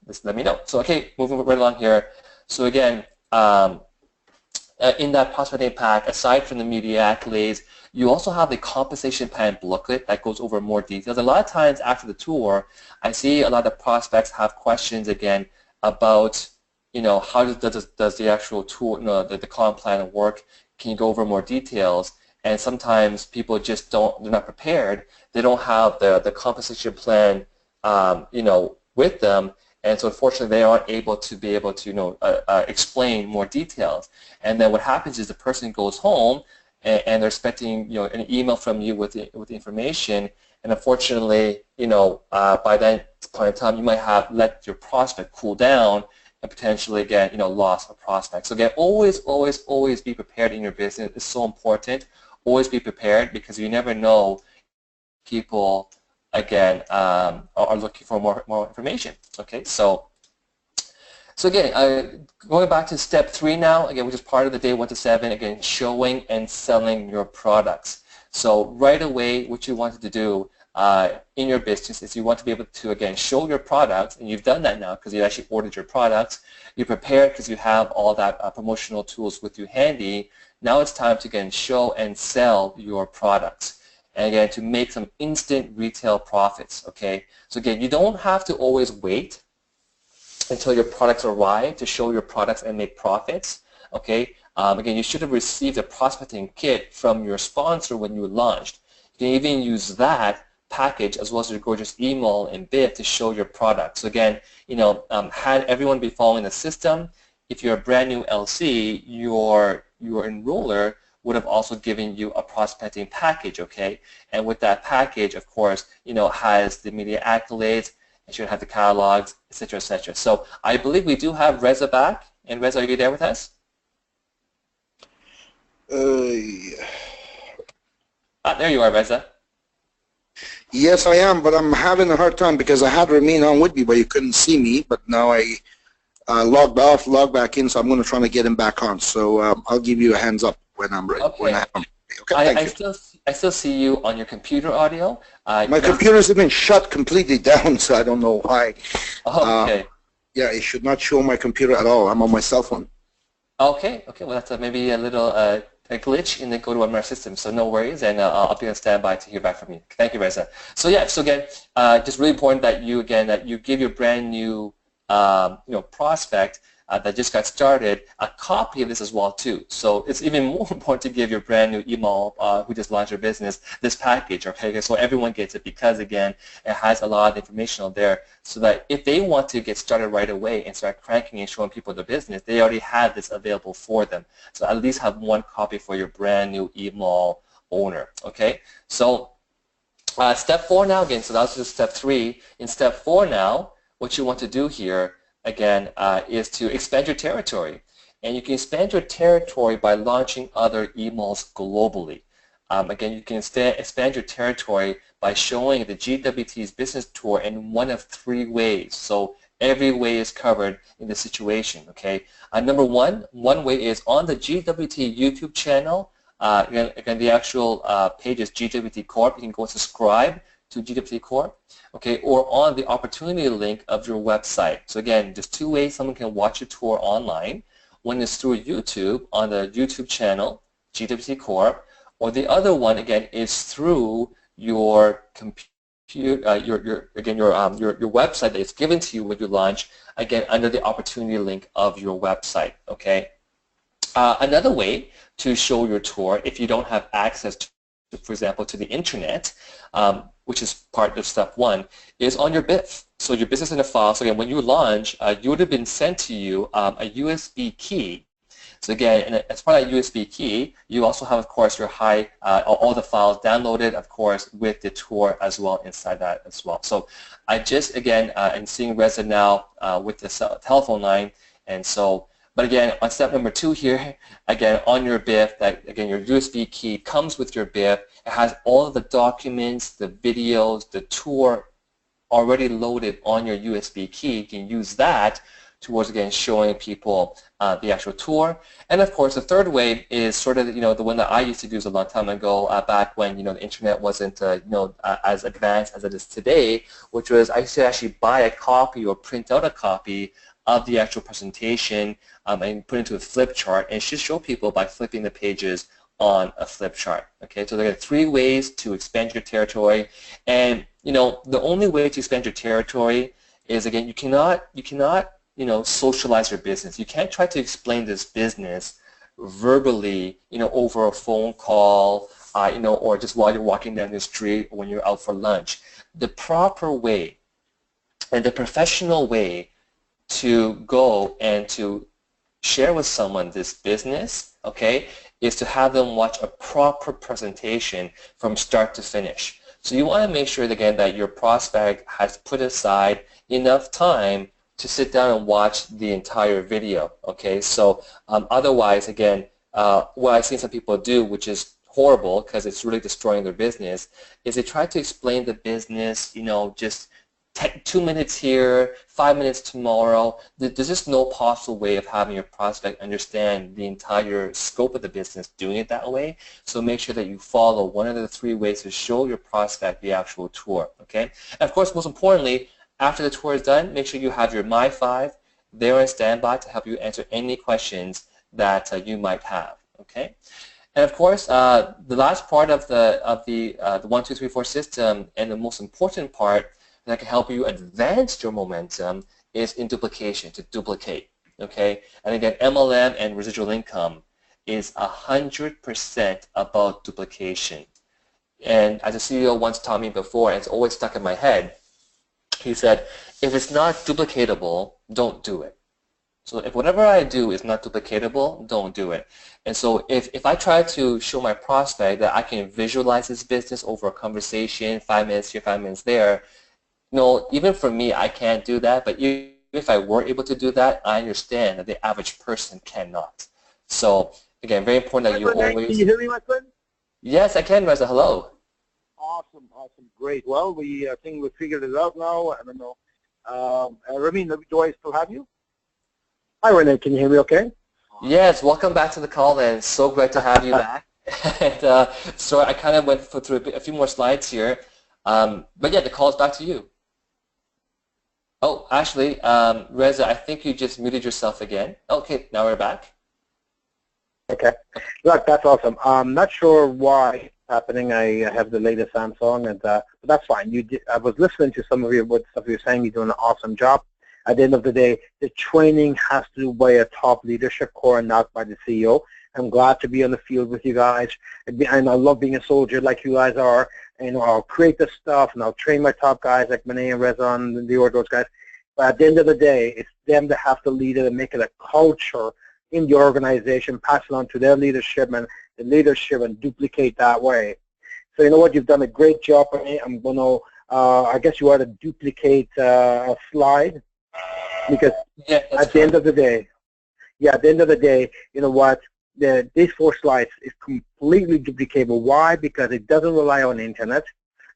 just let me know. So okay, moving right along here. So again, in that prospecting pack, aside from the media accolades, you also have the compensation plan booklet that goes over more details. A lot of times after the tour, I see a lot of prospects have questions again about how does the actual tool, the comp plan work? Can you go over more details? And sometimes people just they're not prepared. They don't have the compensation plan, with them, and so unfortunately they aren't able to explain more details. And then what happens is the person goes home and they're expecting an email from you with the information, and unfortunately by that point in time you might have let your prospect cool down and potentially again lost a prospect. So again, always be prepared in your business. It's so important. Always be prepared, because you never know, people again are looking for more information. Okay, so again, going back to step 3 now, again, which is part of the day 1 to 7, again, showing and selling your products. So right away, what you wanted to do, in your business is you want to be able to, again, show your products, and you've done that now because you actually ordered your products. You're prepared because you have all that promotional tools with you handy. Now it's time to, again, show and sell your products. And again, to make some instant retail profits, okay? So again, you don't have to always wait until your products arrive to show your products and make profits, okay? Again, you should have received a prospecting kit from your sponsor when you launched. You can even use that package as well as your gorgeous email and bid to show your product. So again, had everyone be following the system, if you're a brand new LC, your enroller would have also given you a prospecting package, okay? And with that package, of course, has the media accolades, it should have the catalogs, etc., etc. So I believe we do have Reza back. And Reza, are you there with us? There you are, Reza. Yes, I am, but I'm having a hard time because I had Ramin on with me, but you couldn't see me. But now I logged off, logged back in, so I'm going to try to get him back on. So I'll give you a hands up when I'm ready. Okay. When I'm ready. Okay, thank you. I still see you on your computer audio. My computer's been shut completely down, so I don't know why. Oh, okay. Yeah, it should not show my computer at all. I'm on my cell phone. Okay. Well, that's maybe a little a glitch in the GoToWebinar system, so no worries, and I'll be on standby to hear back from you. Thank you, Reza. So yeah, so again, just really important that you give your brand new prospect that just got started a copy of this as well too. So it's even more important to give your brand new email who just launched their business this package, okay? So everyone gets it because again, it has a lot of information on there so that if they want to get started right away and start cranking and showing people their business, they already have this available for them. So at least have one copy for your brand new email owner, okay? So step 4 now again, so that was just step 3. In step 4 now, what you want to do here again, is to expand your territory. And you can expand your territory by launching other emails globally. Again, you can expand your territory by showing the GWT's business tour in one of 3 ways. So every way is covered in the situation, okay? Number one way is on the GWT YouTube channel. Again, the actual page is GWT Corp. You can go and subscribe to GWT Corp, okay, or on the opportunity link of your website. So again, there's 2 ways someone can watch your tour online. One is through YouTube on the YouTube channel, GWT Corp, or the other one again is through your computer, your website that is given to you when you launch. Again, under the opportunity link of your website. Okay. Another way to show your tour, if you don't have access to, for example, to the internet, which is part of step 1, is on your BIF. So your business in a file. So again, when you launch, you would have been sent to you a USB key. So again, as part of that USB key, you also have, of course, your all the files downloaded, of course, with the tour as well inside that as well. So I just, again, am seeing Reza now with the telephone line, and so. But again, on step number 2 here, again, on your BIF, that again, your USB key comes with your BIF. It has all of the documents, the videos, the tour already loaded on your USB key. You can use that towards, again, showing people the actual tour. And of course, the third way is sort of, the one that I used to use a long time ago, back when, the internet wasn't, as advanced as it is today, which was I used to actually buy a copy or print out a copy of the actual presentation and put it into a flip chart, and just show people by flipping the pages on a flip chart. Okay, so there are 3 ways to expand your territory, and the only way to expand your territory is, again, you cannot socialize your business. You can't try to explain this business verbally, over a phone call, or just while you're walking down the street or when you're out for lunch. The proper way and the professional way to go and to share with someone this business, okay, is to have them watch a proper presentation from start to finish. So you want to make sure, again, that your prospect has put aside enough time to sit down and watch the entire video, okay? So otherwise, again, what I've seen some people do, which is horrible because it's really destroying their business, is they try to explain the business, just 2 minutes here, 5 minutes tomorrow. There's just no possible way of having your prospect understand the entire scope of the business doing it that way. So make sure that you follow one of the 3 ways to show your prospect the actual tour. Okay. And of course, most importantly, after the tour is done, make sure you have your My 5 there on standby to help you answer any questions that you might have. Okay. And of course, the last part of the 1, 2, 3, 4 system, and the most important part that can help you advance your momentum, is in duplication, to duplicate. Okay. And again, MLM and residual income is 100% about duplication. And as a CEO once taught me before, and it's always stuck in my head, he said, if it's not duplicatable, don't do it. So if whatever I do is not duplicatable, don't do it. And so if I try to show my prospect that I can visualize this business over a conversation, 5 minutes here, 5 minutes there, even for me, I can't do that. But even if I were able to do that, I understand that the average person cannot. So again, very important that you always... Can you hear me, my friend? Yes, I can, Reza. Hello. Awesome, great. Well, I think we figured it out now. I don't know. Ramin, do I still have you? Hi, Renee. Can you hear me okay? Yes, welcome back to the call, and so great to have you back. And so I kind of went through a few more slides here. But yeah, the call is back to you. Oh, actually, Reza, I think you just muted yourself again. Okay, now we're back. Okay. Look, that's awesome. I'm not sure why it's happening. I have the latest Samsung, and but that's fine. I was listening to some of what stuff you're saying. You're doing an awesome job. At the end of the day, the training has to do by a top leadership core and not by the CEO. I'm glad to be on the field with you guys, and I love being a soldier like you guys are. And I'll create the stuff, and I'll train my top guys like Mane and Reza and those guys. But at the end of the day, it's them that have to lead it and make it a culture in the organization, pass it on to their leadership and the leadership, and duplicate that way. So you know what? You've done a great job. I'm going to, I guess you ought to duplicate a slide. Because at the end of the day, you know what, these 4 slides is completely duplicatable. Why? Because it doesn't rely on internet,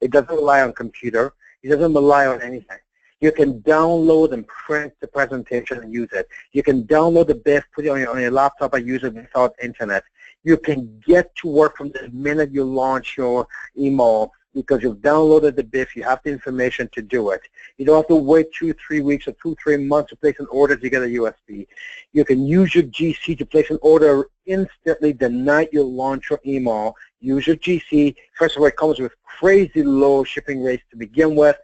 it doesn't rely on computer, it doesn't rely on anything. You can download and print the presentation and use it. You can download the BIF, put it on your laptop and use it without internet. You can get to work from the minute you launch your email, because you've downloaded the BIF, you have the information to do it. You don't have to wait 2-3 weeks or 2-3 months to place an order to get a USB. You can use your GC to place an order instantly the night you launch your email. Use your GC. First of all, it comes with crazy low shipping rates to begin with.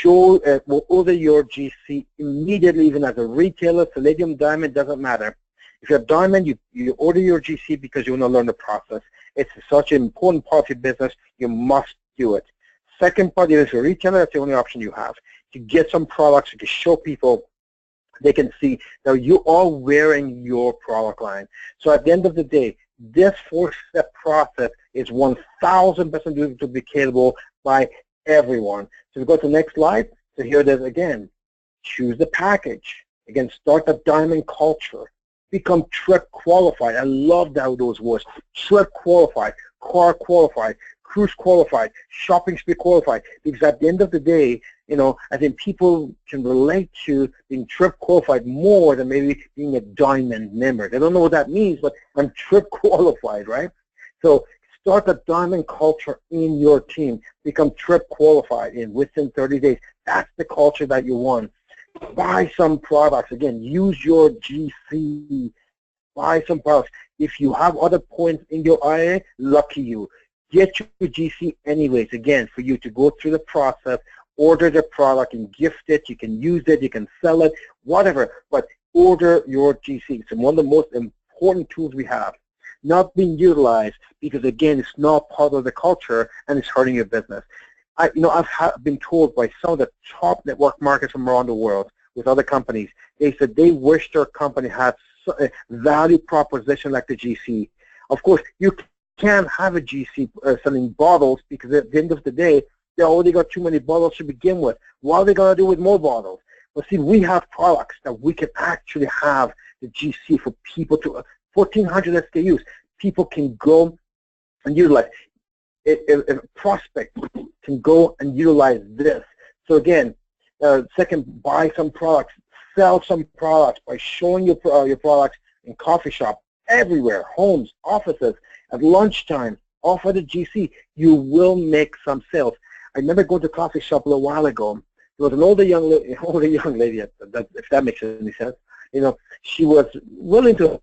We'll order your GC immediately, even as a retailer. Palladium, Diamond, doesn't matter. If you're Diamond, you order your GC because you want to learn the process. It's such an important part of your business, you must do it. Second part is a retailer. That's the only option you have. To get some products, you can show people, they can see that you are wearing your product line. So at the end of the day, this 4-step process is 1,000% duplicatable by everyone. So we go to the next slide. So here it is again. Choose the package. Again, start the Diamond culture. Become trip qualified. I love those words. Trip qualified, car qualified, cruise qualified, shopping spree qualified. Because at the end of the day, I think people can relate to being trip qualified more than maybe being a Diamond member. They don't know what that means, but I'm trip qualified, right? So start the Diamond culture in your team. Become trip qualified within 30 days. That's the culture that you want. Buy some products. Again, use your GC. Buy some products. If you have other points in your IA, lucky you. Get your GC anyways, again, for you to go through the process, order the product and gift it. You can use it, you can sell it, whatever. But order your GC. It's one of the most important tools we have. Not being utilized because, again, it's not part of the culture and it's hurting your business. I've been told by some of the top network marketers from around the world with other companies, they said they wish their company had a value proposition like the GC. Of course, you can't have a GC selling bottles because at the end of the day, they already got too many bottles to begin with. What are they going to do with more bottles? But see, we have products that we can actually have the GC for people to, 1,400 SKUs. People can go and utilize. A prospect can go and utilize this. So again, Second, buy some products, sell some products by showing your products in coffee shop, everywhere, homes, offices, at lunchtime, off at the GC. You will make some sales. I remember going to a coffee shop a little while ago. There was an older young lady, if that makes any sense. She was well into.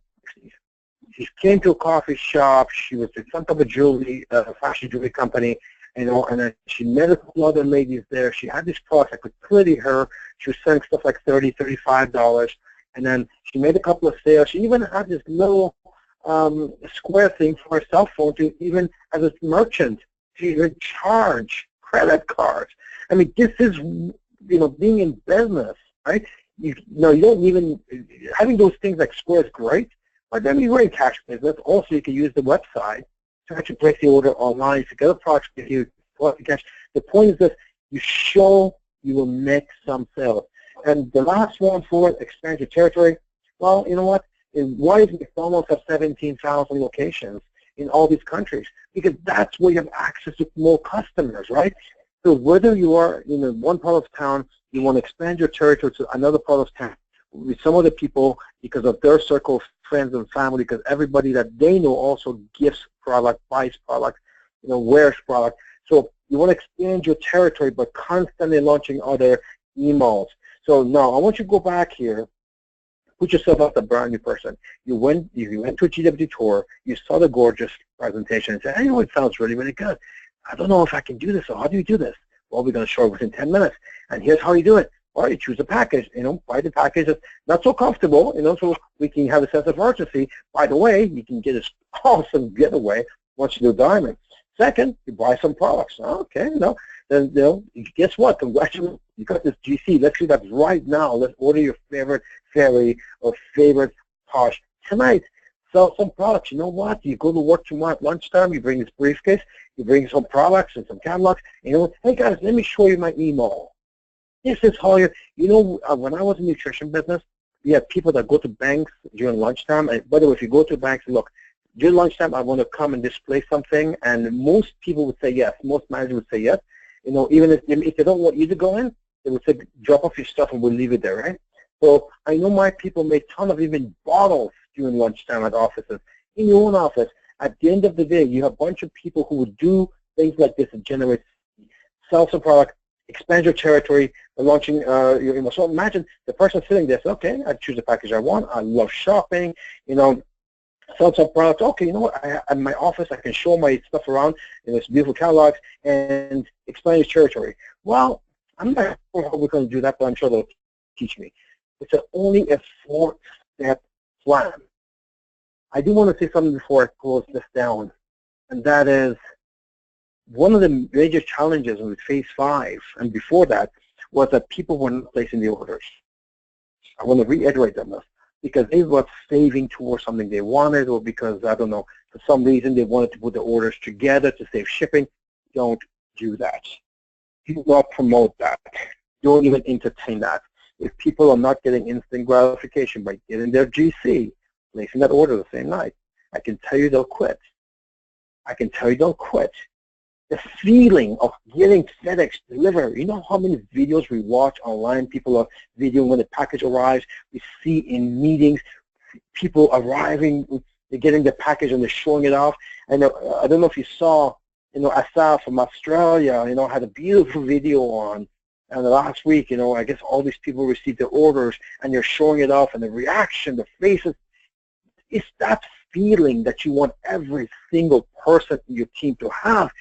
She came to a coffee shop. She was in some type of jewelry, fashion jewelry company, and then she met a couple other ladies there. She had these products. I could clearly hear her. She was selling stuff like $30, $35, and then she made a couple of sales. She even had this little square thing for her cell phone to even, as a merchant, to even charge credit cards. I mean, this is, being in business, right? You don't even, having those things like Square is great, but then you're in cash business. Also, you can use the website to actually place the order online. If you get a product, you cash. The point is that you show you will make some sales. And the last one for expand your territory, well, you know what? Why does McDonald's have 17,000 locations in all these countries? Because that's where you have access to more customers, right? So whether you are in one part of town, you want to expand your territory to another part of town with some other people because of their circle of friends and family, because everybody that they know also gives product, buys product, wears product. So you want to expand your territory by constantly launching other emails. So now I want you to go back here, put yourself as a brand new person. You went to a GW tour, you saw the gorgeous presentation and said, hey, it sounds really, really good. I don't know if I can do this, so how do you do this? Well, we're going to show it within 10 minutes. And here's how you do it. Or you choose a package, buy the package that's not so comfortable, so we can have a sense of urgency. By the way, you can get this awesome getaway once you do Diamond. Second, you buy some products. Okay, then guess what? Congratulations, you got this GC. Let's do that right now. Let's order your favorite ferry or favorite Posh tonight. Sell some products. You know what? You go to work tomorrow at lunchtime, you bring this briefcase, you bring some products and some catalogs, and hey guys, let me show you my email. This is how when I was in the nutrition business, we had people that go to banks during lunchtime. And by the way, if you go to banks, look, during lunchtime, I want to come and display something, and most people would say yes. Most managers would say yes. Even if they don't want you to go in, they would say, drop off your stuff and we'll leave it there, right? So I know my people make a ton of even bottles during lunchtime at offices. In your own office, at the end of the day, you have a bunch of people who would do things like this and generate, sell some product, expand your territory, launching your email. So imagine the person sitting there, says, okay, I choose the package I want. I love shopping, sell some products. Okay, you know what? In my office, I can show my stuff around in this beautiful catalogs and expand your territory. Well, I'm not sure how we're going to do that, but I'm sure they'll teach me. It's only a 4-step plan. I do want to say something before I close this down, and that is one of the major challenges with Phase 5 and before that was that people were not placing the orders. I want to reiterate that because they were saving towards something they wanted, or because, I don't know, for some reason they wanted to put the orders together to save shipping. Don't do that. Do not promote that. Don't even entertain that. If people are not getting instant gratification by getting their GC, placing that order the same night, I can tell you they'll quit. I can tell you they'll quit. The feeling of getting FedEx delivered, you know how many videos we watch online, people are videoing when the package arrives. We see in meetings, people arriving, they're getting the package and they're showing it off. And I don't know if you saw, Asaf from Australia, had a beautiful video on. And last week, I guess all these people received their orders and they're showing it off, and the reaction, the faces, it's that feeling that you want every single person in your team to have.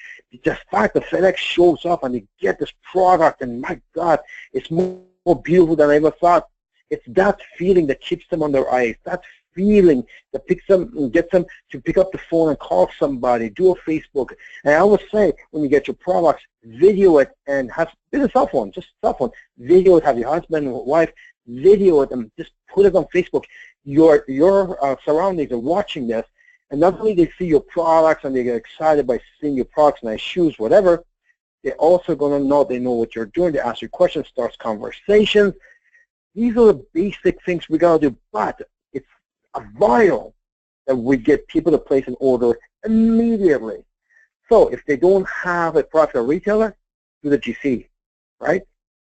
The fact that FedEx shows up and they get this product, and my God, it's more beautiful than I ever thought. It's that feeling that keeps them on their eyes. That feeling that picks them and gets them to pick up the phone and call somebody, do a Facebook. And I always say, when you get your products, video it and have a cell phone, just a cell phone. Video it, have your husband and wife video it, and just put it on Facebook. Your surroundings are watching this, and not only they see your products and they get excited by seeing your products, nice shoes, whatever, they're also going to know what you're doing. They ask you questions, starts conversations. These are the basic things we got to do, but it's vital that we get people to place an order immediately. So if they don't have a product or retailer, do the GC, right?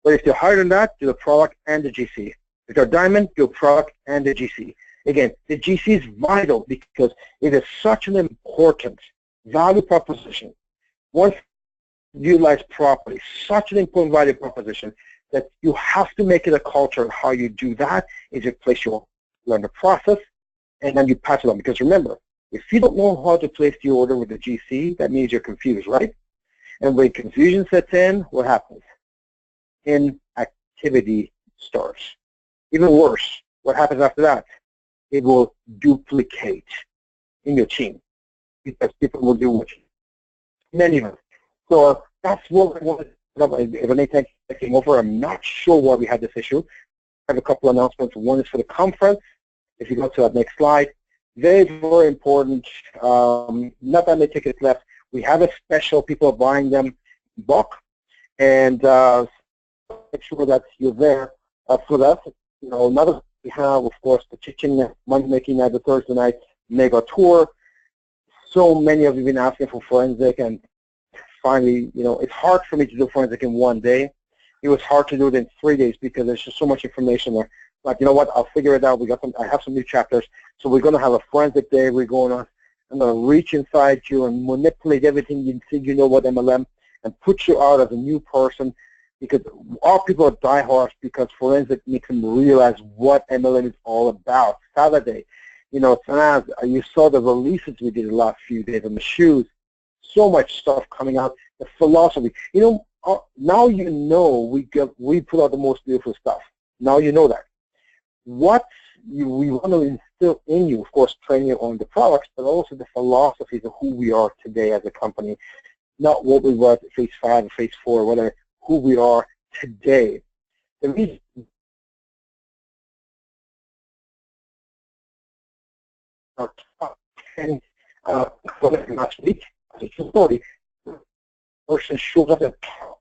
But if you're higher than that, do the product and the GC. If you're diamond, do product and the GC. Again, the GC is vital because it is such an important value proposition. Once utilized properly, such an important value proposition that you have to make it a culture. How you do that is you place your learn the process and then you pass it on. Because remember, if you don't know how to place the order with the GC, that means you're confused, right? And when confusion sets in, what happens? Inactivity starts. Even worse, what happens after that? It will duplicate in your team because people will do what many of us. So that's what I wanted to Renee, thank you for taking over. I'm not sure why we had this issue. I have a couple of announcements. One is for the conference. If you go to that next slide, very, very important. Not that many tickets left. We have a special. People are buying them in bulk, and make sure that you're there for that. You know, another we have, of course, the Chicken Money Making Night, the Thursday night mega tour. So many of you have been asking for forensic, and finally, you know, it's hard for me to do forensic in one day. It was hard to do it in 3 days because there's just so much information there. But you know what? I'll figure it out. I have some new chapters, so we're going to have a forensic day. We're going to. I'm going to reach inside you and manipulate everything you think you know about MLM and put you out as a new person, because all people are diehards because forensic makes them realize what MLM is all about. Saturday, you know, you saw the releases we did the last few days on the shoes. So much stuff coming out. The philosophy. You know, now you know we put out the most beautiful stuff. Now you know that. What we want to instill in you, of course, training on the products, but also the philosophies of who we are today as a company, not what we were at phase 5 or phase 4, whatever, who we are today. The reason our top 10 last week, as a story, person shows up at top.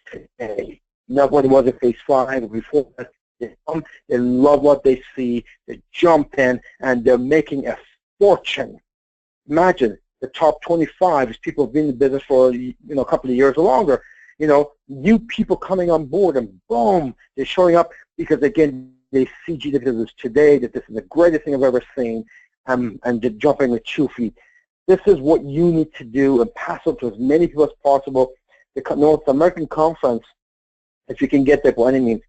Today, not what it was at phase 5 or before that. They love what they see, they jump in, and they're making a fortune. Imagine the top 25 is people who've been in the business for a couple of years or longer. You know, new people coming on board, and boom, they're showing up because again they see GWS today that this is the greatest thing I've ever seen, and they're jumping with 2 feet. This is what you need to do and pass it to as many people as possible. The North American Conference, if you can get there by any means,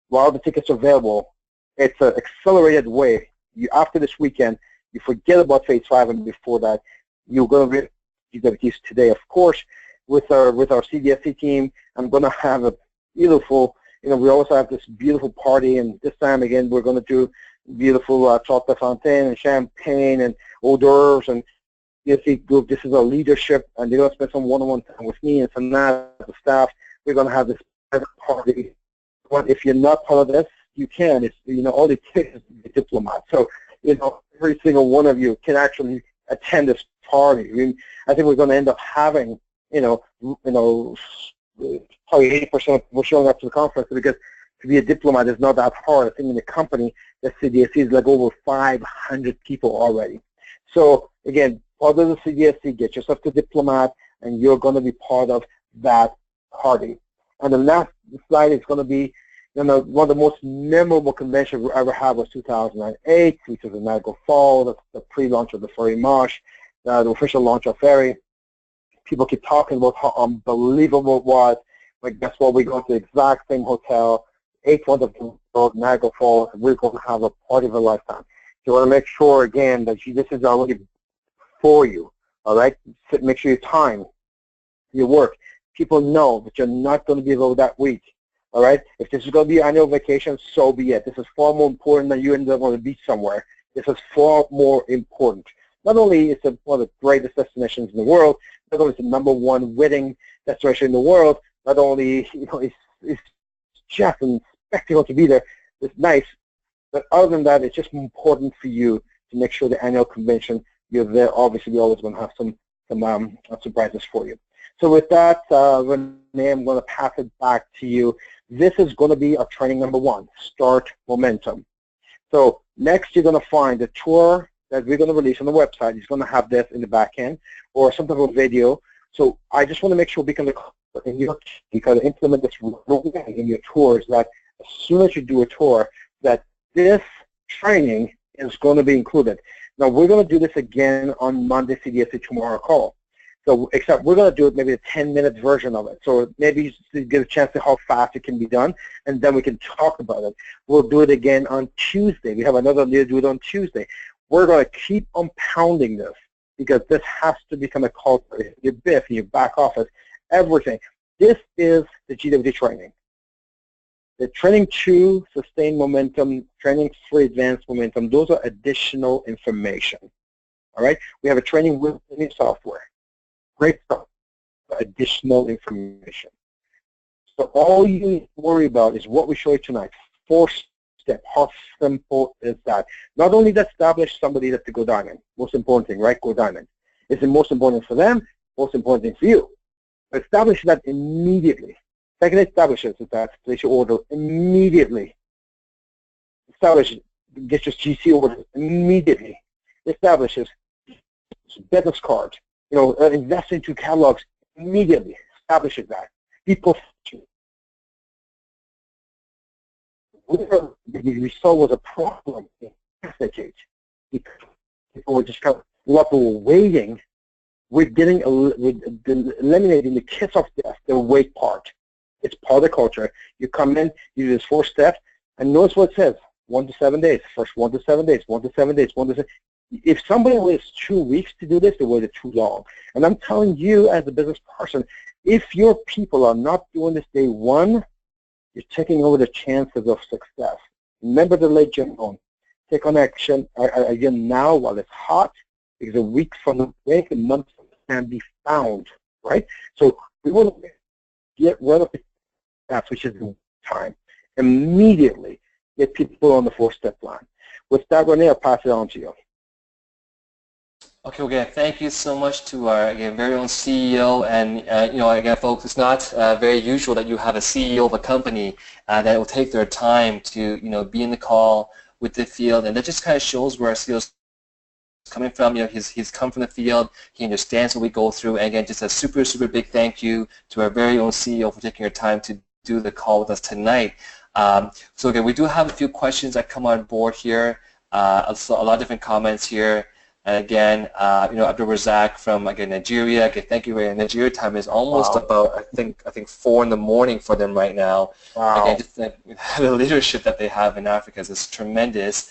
while the tickets are available, it's an accelerated way. After this weekend, you forget about phase 5, and before that, you're going to be GWS today. Of course, with our CDSC team, I'm going to have a beautiful. You know, we also have this beautiful party, and this time again, we're going to do beautiful chocolate fontaine and champagne and hors d'oeuvres and CDSC group. This is our leadership, and they're going to spend some one-on-one time with me and some of the staff. We're going to have this party. But if you're not part of this, you can. It's, you know, all it takes is to be a diplomat. So, you know, every single one of you can actually attend this party. I mean, I think we're going to end up having, probably 80% of people showing up to the conference, because to be a diplomat is not that hard. I think in the company, the CDSC is like over 500 people already. So again, part of the CDSC, get yourself to diplomat, and you're going to be part of that party. And the last slide is going to be, one of the most memorable conventions we ever had was 2008, which was in Niagara Falls. That's the pre-launch of the Ferry Marsh, the official launch of Ferry. People keep talking about how unbelievable it was. But guess what? We go to the exact same hotel, 8th one of the world, Niagara Falls, and we're going to have a party of a lifetime. So you want to make sure, again, that this is already for you, all right? Make sure your time, your work. People know that you're not going to be available that week, all right? If this is going to be annual vacation, so be it. This is far more important than you end up on the beach somewhere. This is far more important. Not only is it one of the greatest destinations in the world, not only is it the #1 wedding destination in the world, not only it's just a spectacle to be there, it's nice, but other than that, it's just important for you to make sure the annual convention, you're there. Obviously, we're always going to have some surprises for you. So with that, Renee, I'm going to pass it back to you. This is going to be our training #1, Start Momentum. So next, you're going to find the tour that we're going to release on the website is going to have this in the back end or some type of video. So I just want to make sure we can implement this in your tours, that as soon as you do a tour, that this training is going to be included. Now, we're going to do this again on Monday CDSA Tomorrow call. So, except we're going to do it maybe a 10-minute version of it. So maybe you get a chance to how fast it can be done, and then we can talk about it. We'll do it again on Tuesday. We have another leader do it on Tuesday. We're going to keep on pounding this because this has to become a culture. Your BIF, your back office, everything. This is the GWT training. The training 2, sustained momentum, training 3, advanced momentum, those are additional information. All right? We have a training with new software. Great stuff. Additional information. So all you need to worry about is what we show you tonight. 4-step. How simple is that? Not only to establish somebody that's to go diamond, most important thing, right? Go diamond. It's the most important for them, most important thing for you. Establish that immediately. Second establishes is that place your order immediately. Establish, get your GC order immediately. Establishes business cards. Invest into catalogs immediately. Establishes that. Be professional. We saw was a problem in decades. People were just kind of waiting. We're eliminating the kiss of death, the wait part. It's part of the culture. You come in, you do this 4 steps, and notice what it says, 1 to 7 days. First 1 to 7 days, 1 to 7 days, 1 to 7. If somebody waits 2 weeks to do this, they waited too long. And I'm telling you as a business person, if your people are not doing this day 1, you're taking over the chances of success. Remember the late Jim Rohn. Take on action again now while it's hot, because a week from the break, a month can be found, right? So we want to get rid of that, which is time. Immediately get people on the 4-step plan. With that, Renee, I'll pass it on to you. Okay, again, thank you so much to our very own CEO. And again, folks, it's not very usual that you have a CEO of a company that will take their time to be in the call with the field, and that just kind of shows where our CEO is coming from. He's come from the field. He understands what we go through. And again, just a super, super big thank you to our very own CEO for taking your time to do the call with us tonight. So again, we do have a few questions that come on board here. A lot of different comments here. And again, Abdul Razak from Nigeria. Again, thank you. Nigeria time is almost about I think 4 in the morning for them right now. Wow. Again, just the leadership that they have in Africa is tremendous.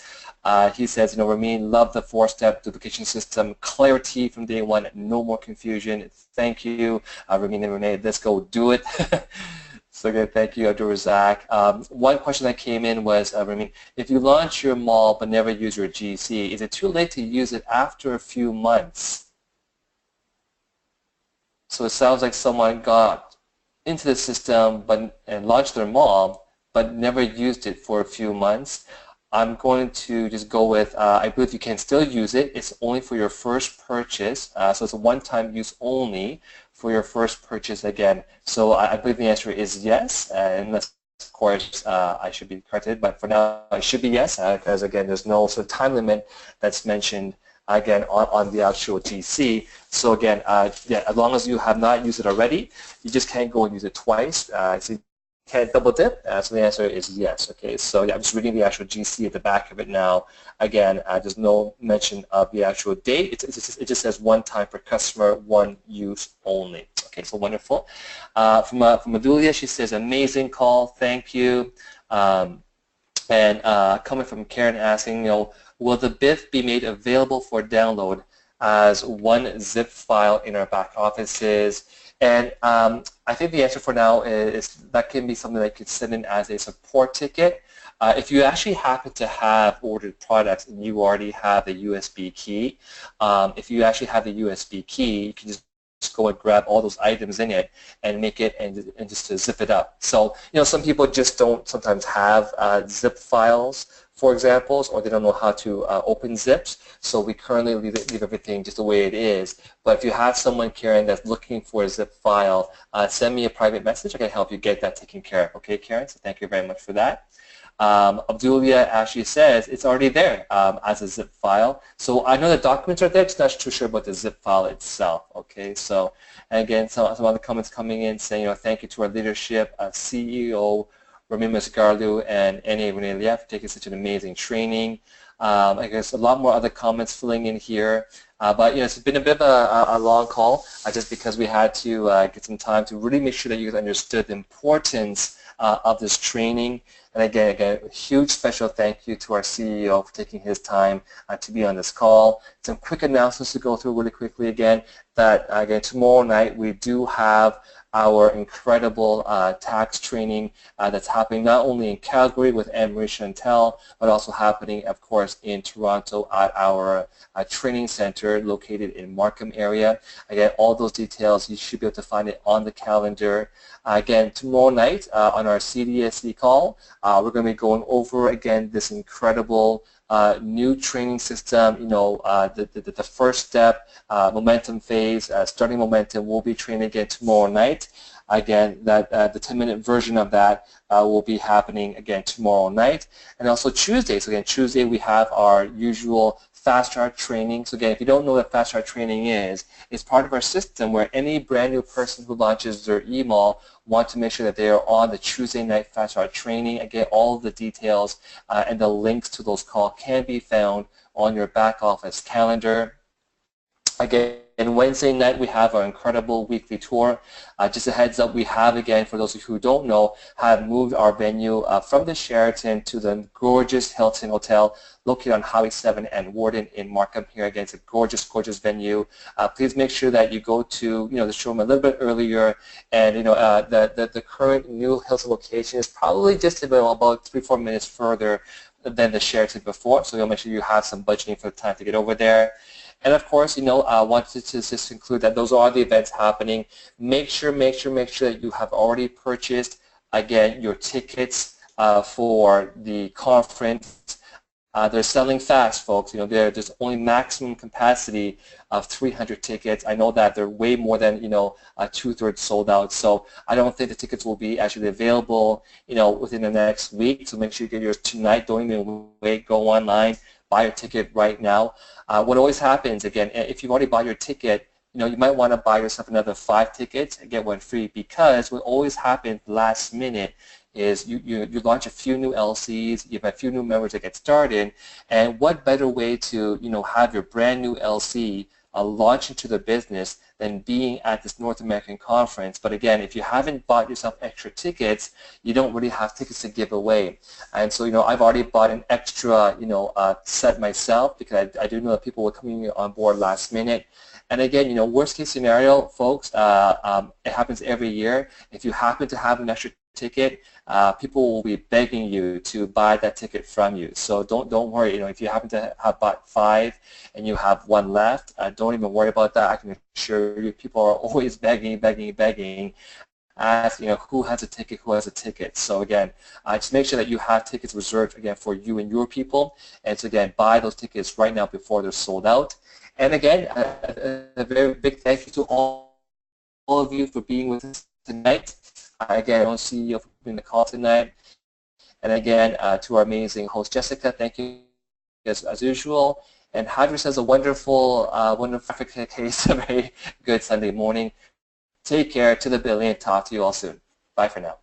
He says, Ramin, love the 4-step duplication system. Clarity from day 1, no more confusion. Thank you, Ramin and Renee. Let's go do it. So again, thank you, Abdul Razak. One question that came in was, Ramin, if you launch your mall but never use your GC, is it too late to use it after a few months? So it sounds like someone got into the system and launched their mall but never used it for a few months. I'm going to just go with, I believe you can still use it. It's only for your first purchase. So it's a one-time use only for your first purchase again. So I believe the answer is yes, unless, of course, I should be corrected. But for now, it should be yes, because, again, there's no sort of time limit that's mentioned, again, on the actual GC. So, again, yeah, as long as you have not used it already, you just can't go and use it twice. So you can't double dip, so the answer is yes. Okay, so yeah, I'm just reading the actual GC at the back of it now. Again, there's no mention of the actual date. It just says one time per customer, one use only. Okay, so wonderful. From Adulia, she says, amazing call, thank you. And coming from Karen asking, will the BIF be made available for download as one zip file in our back offices? And I think the answer for now is that can be something that you could send in as a support ticket. If you actually happen to have ordered products and you already have the USB key, if you actually have the USB key, you can just go and grab all those items in it and make it and just to zip it up. So, some people just don't sometimes have zip files, for example, or they don't know how to open zips. So we currently leave everything just the way it is. But if you have someone, Karen, that's looking for a zip file, send me a private message. I can help you get that taken care of. Okay, Karen? So thank you very much for that. Abdulia actually says it's already there as a zip file. So I know the documents are there, just not too sure about the zip file itself. Okay, so and again, some other comments coming in saying, thank you to our leadership, CEO Ramin Masgarlu and NA Renee Liat for taking such an amazing training. I guess a lot more other comments filling in here. But it's been a bit of a long call just because we had to get some time to really make sure that you guys understood the importance of this training. And again, a huge special thank you to our CEO for taking his time to be on this call. Some quick announcements to go through really quickly again. That again, tomorrow night we do have our incredible tax training that's happening not only in Calgary with Anne-Marie Chantel, but also happening, of course, in Toronto at our training center located in Markham area. Again, all those details, you should be able to find it on the calendar. Again, tomorrow night on our CDSE call, we're going to be going over, again, this incredible new training system, the first step, momentum phase, starting momentum. We'll be training again tomorrow night. Again, that the 10-minute version of that will be happening again tomorrow night. And also Tuesday. So again, Tuesday we have our usual Fast Start training. So again, if you don't know what Fast Start training is, it's part of our system where any brand new person who launches their email want to make sure that they are on the Tuesday night Fast Start training. Again, all of the details and the links to those calls can be found on your back office calendar. Again, and Wednesday night we have our incredible weekly tour. Just a heads up, we have, again, for those of you who don't know, have moved our venue from the Sheraton to the gorgeous Hilton Hotel located on Highway 7 and Warden in Markham here. Again, it's a gorgeous, gorgeous venue. Please make sure that you go to the showroom a little bit earlier. And the current new Hilton location is probably just about 3-4 minutes further than the Sheraton before. So you'll make sure you have some budgeting for the time to get over there. And of course, I wanted to just conclude that those are the events happening. Make sure that you have already purchased, again, your tickets for the conference. They're selling fast, folks. There's only maximum capacity of 300 tickets. I know that they're way more than 2/3 sold out. So I don't think the tickets will be actually available within the next week. So make sure you get yours tonight. Don't even wait. Go online. Buy your ticket right now. What always happens, again, if you've already bought your ticket, you might want to buy yourself another 5 tickets and get one free, because what always happens last minute is you launch a few new LCs, you have a few new members that get started, and what better way to have your brand new LC launch into the business than being at this North American conference. But again, if you haven't bought yourself extra tickets, you don't really have tickets to give away. And so I've already bought an extra set myself, because I do know that people were coming on board last minute. And again, worst case scenario, folks, it happens every year. If you happen to have an extra ticket, people will be begging you to buy that ticket from you. So don't worry. If you happen to have bought 5 and you have 1 left, don't even worry about that. I can assure you, people are always begging. Ask who has a ticket. So again, just make sure that you have tickets reserved again for you and your people. And so again, buy those tickets right now before they're sold out. And again, a very big thank you to all of you for being with us tonight. Again, I want to see you for being the call tonight. And again, to our amazing host, Jessica, thank you as usual. And have yourselves a wonderful case, a very good Sunday morning. Take care, to the billion. Talk to you all soon. Bye for now.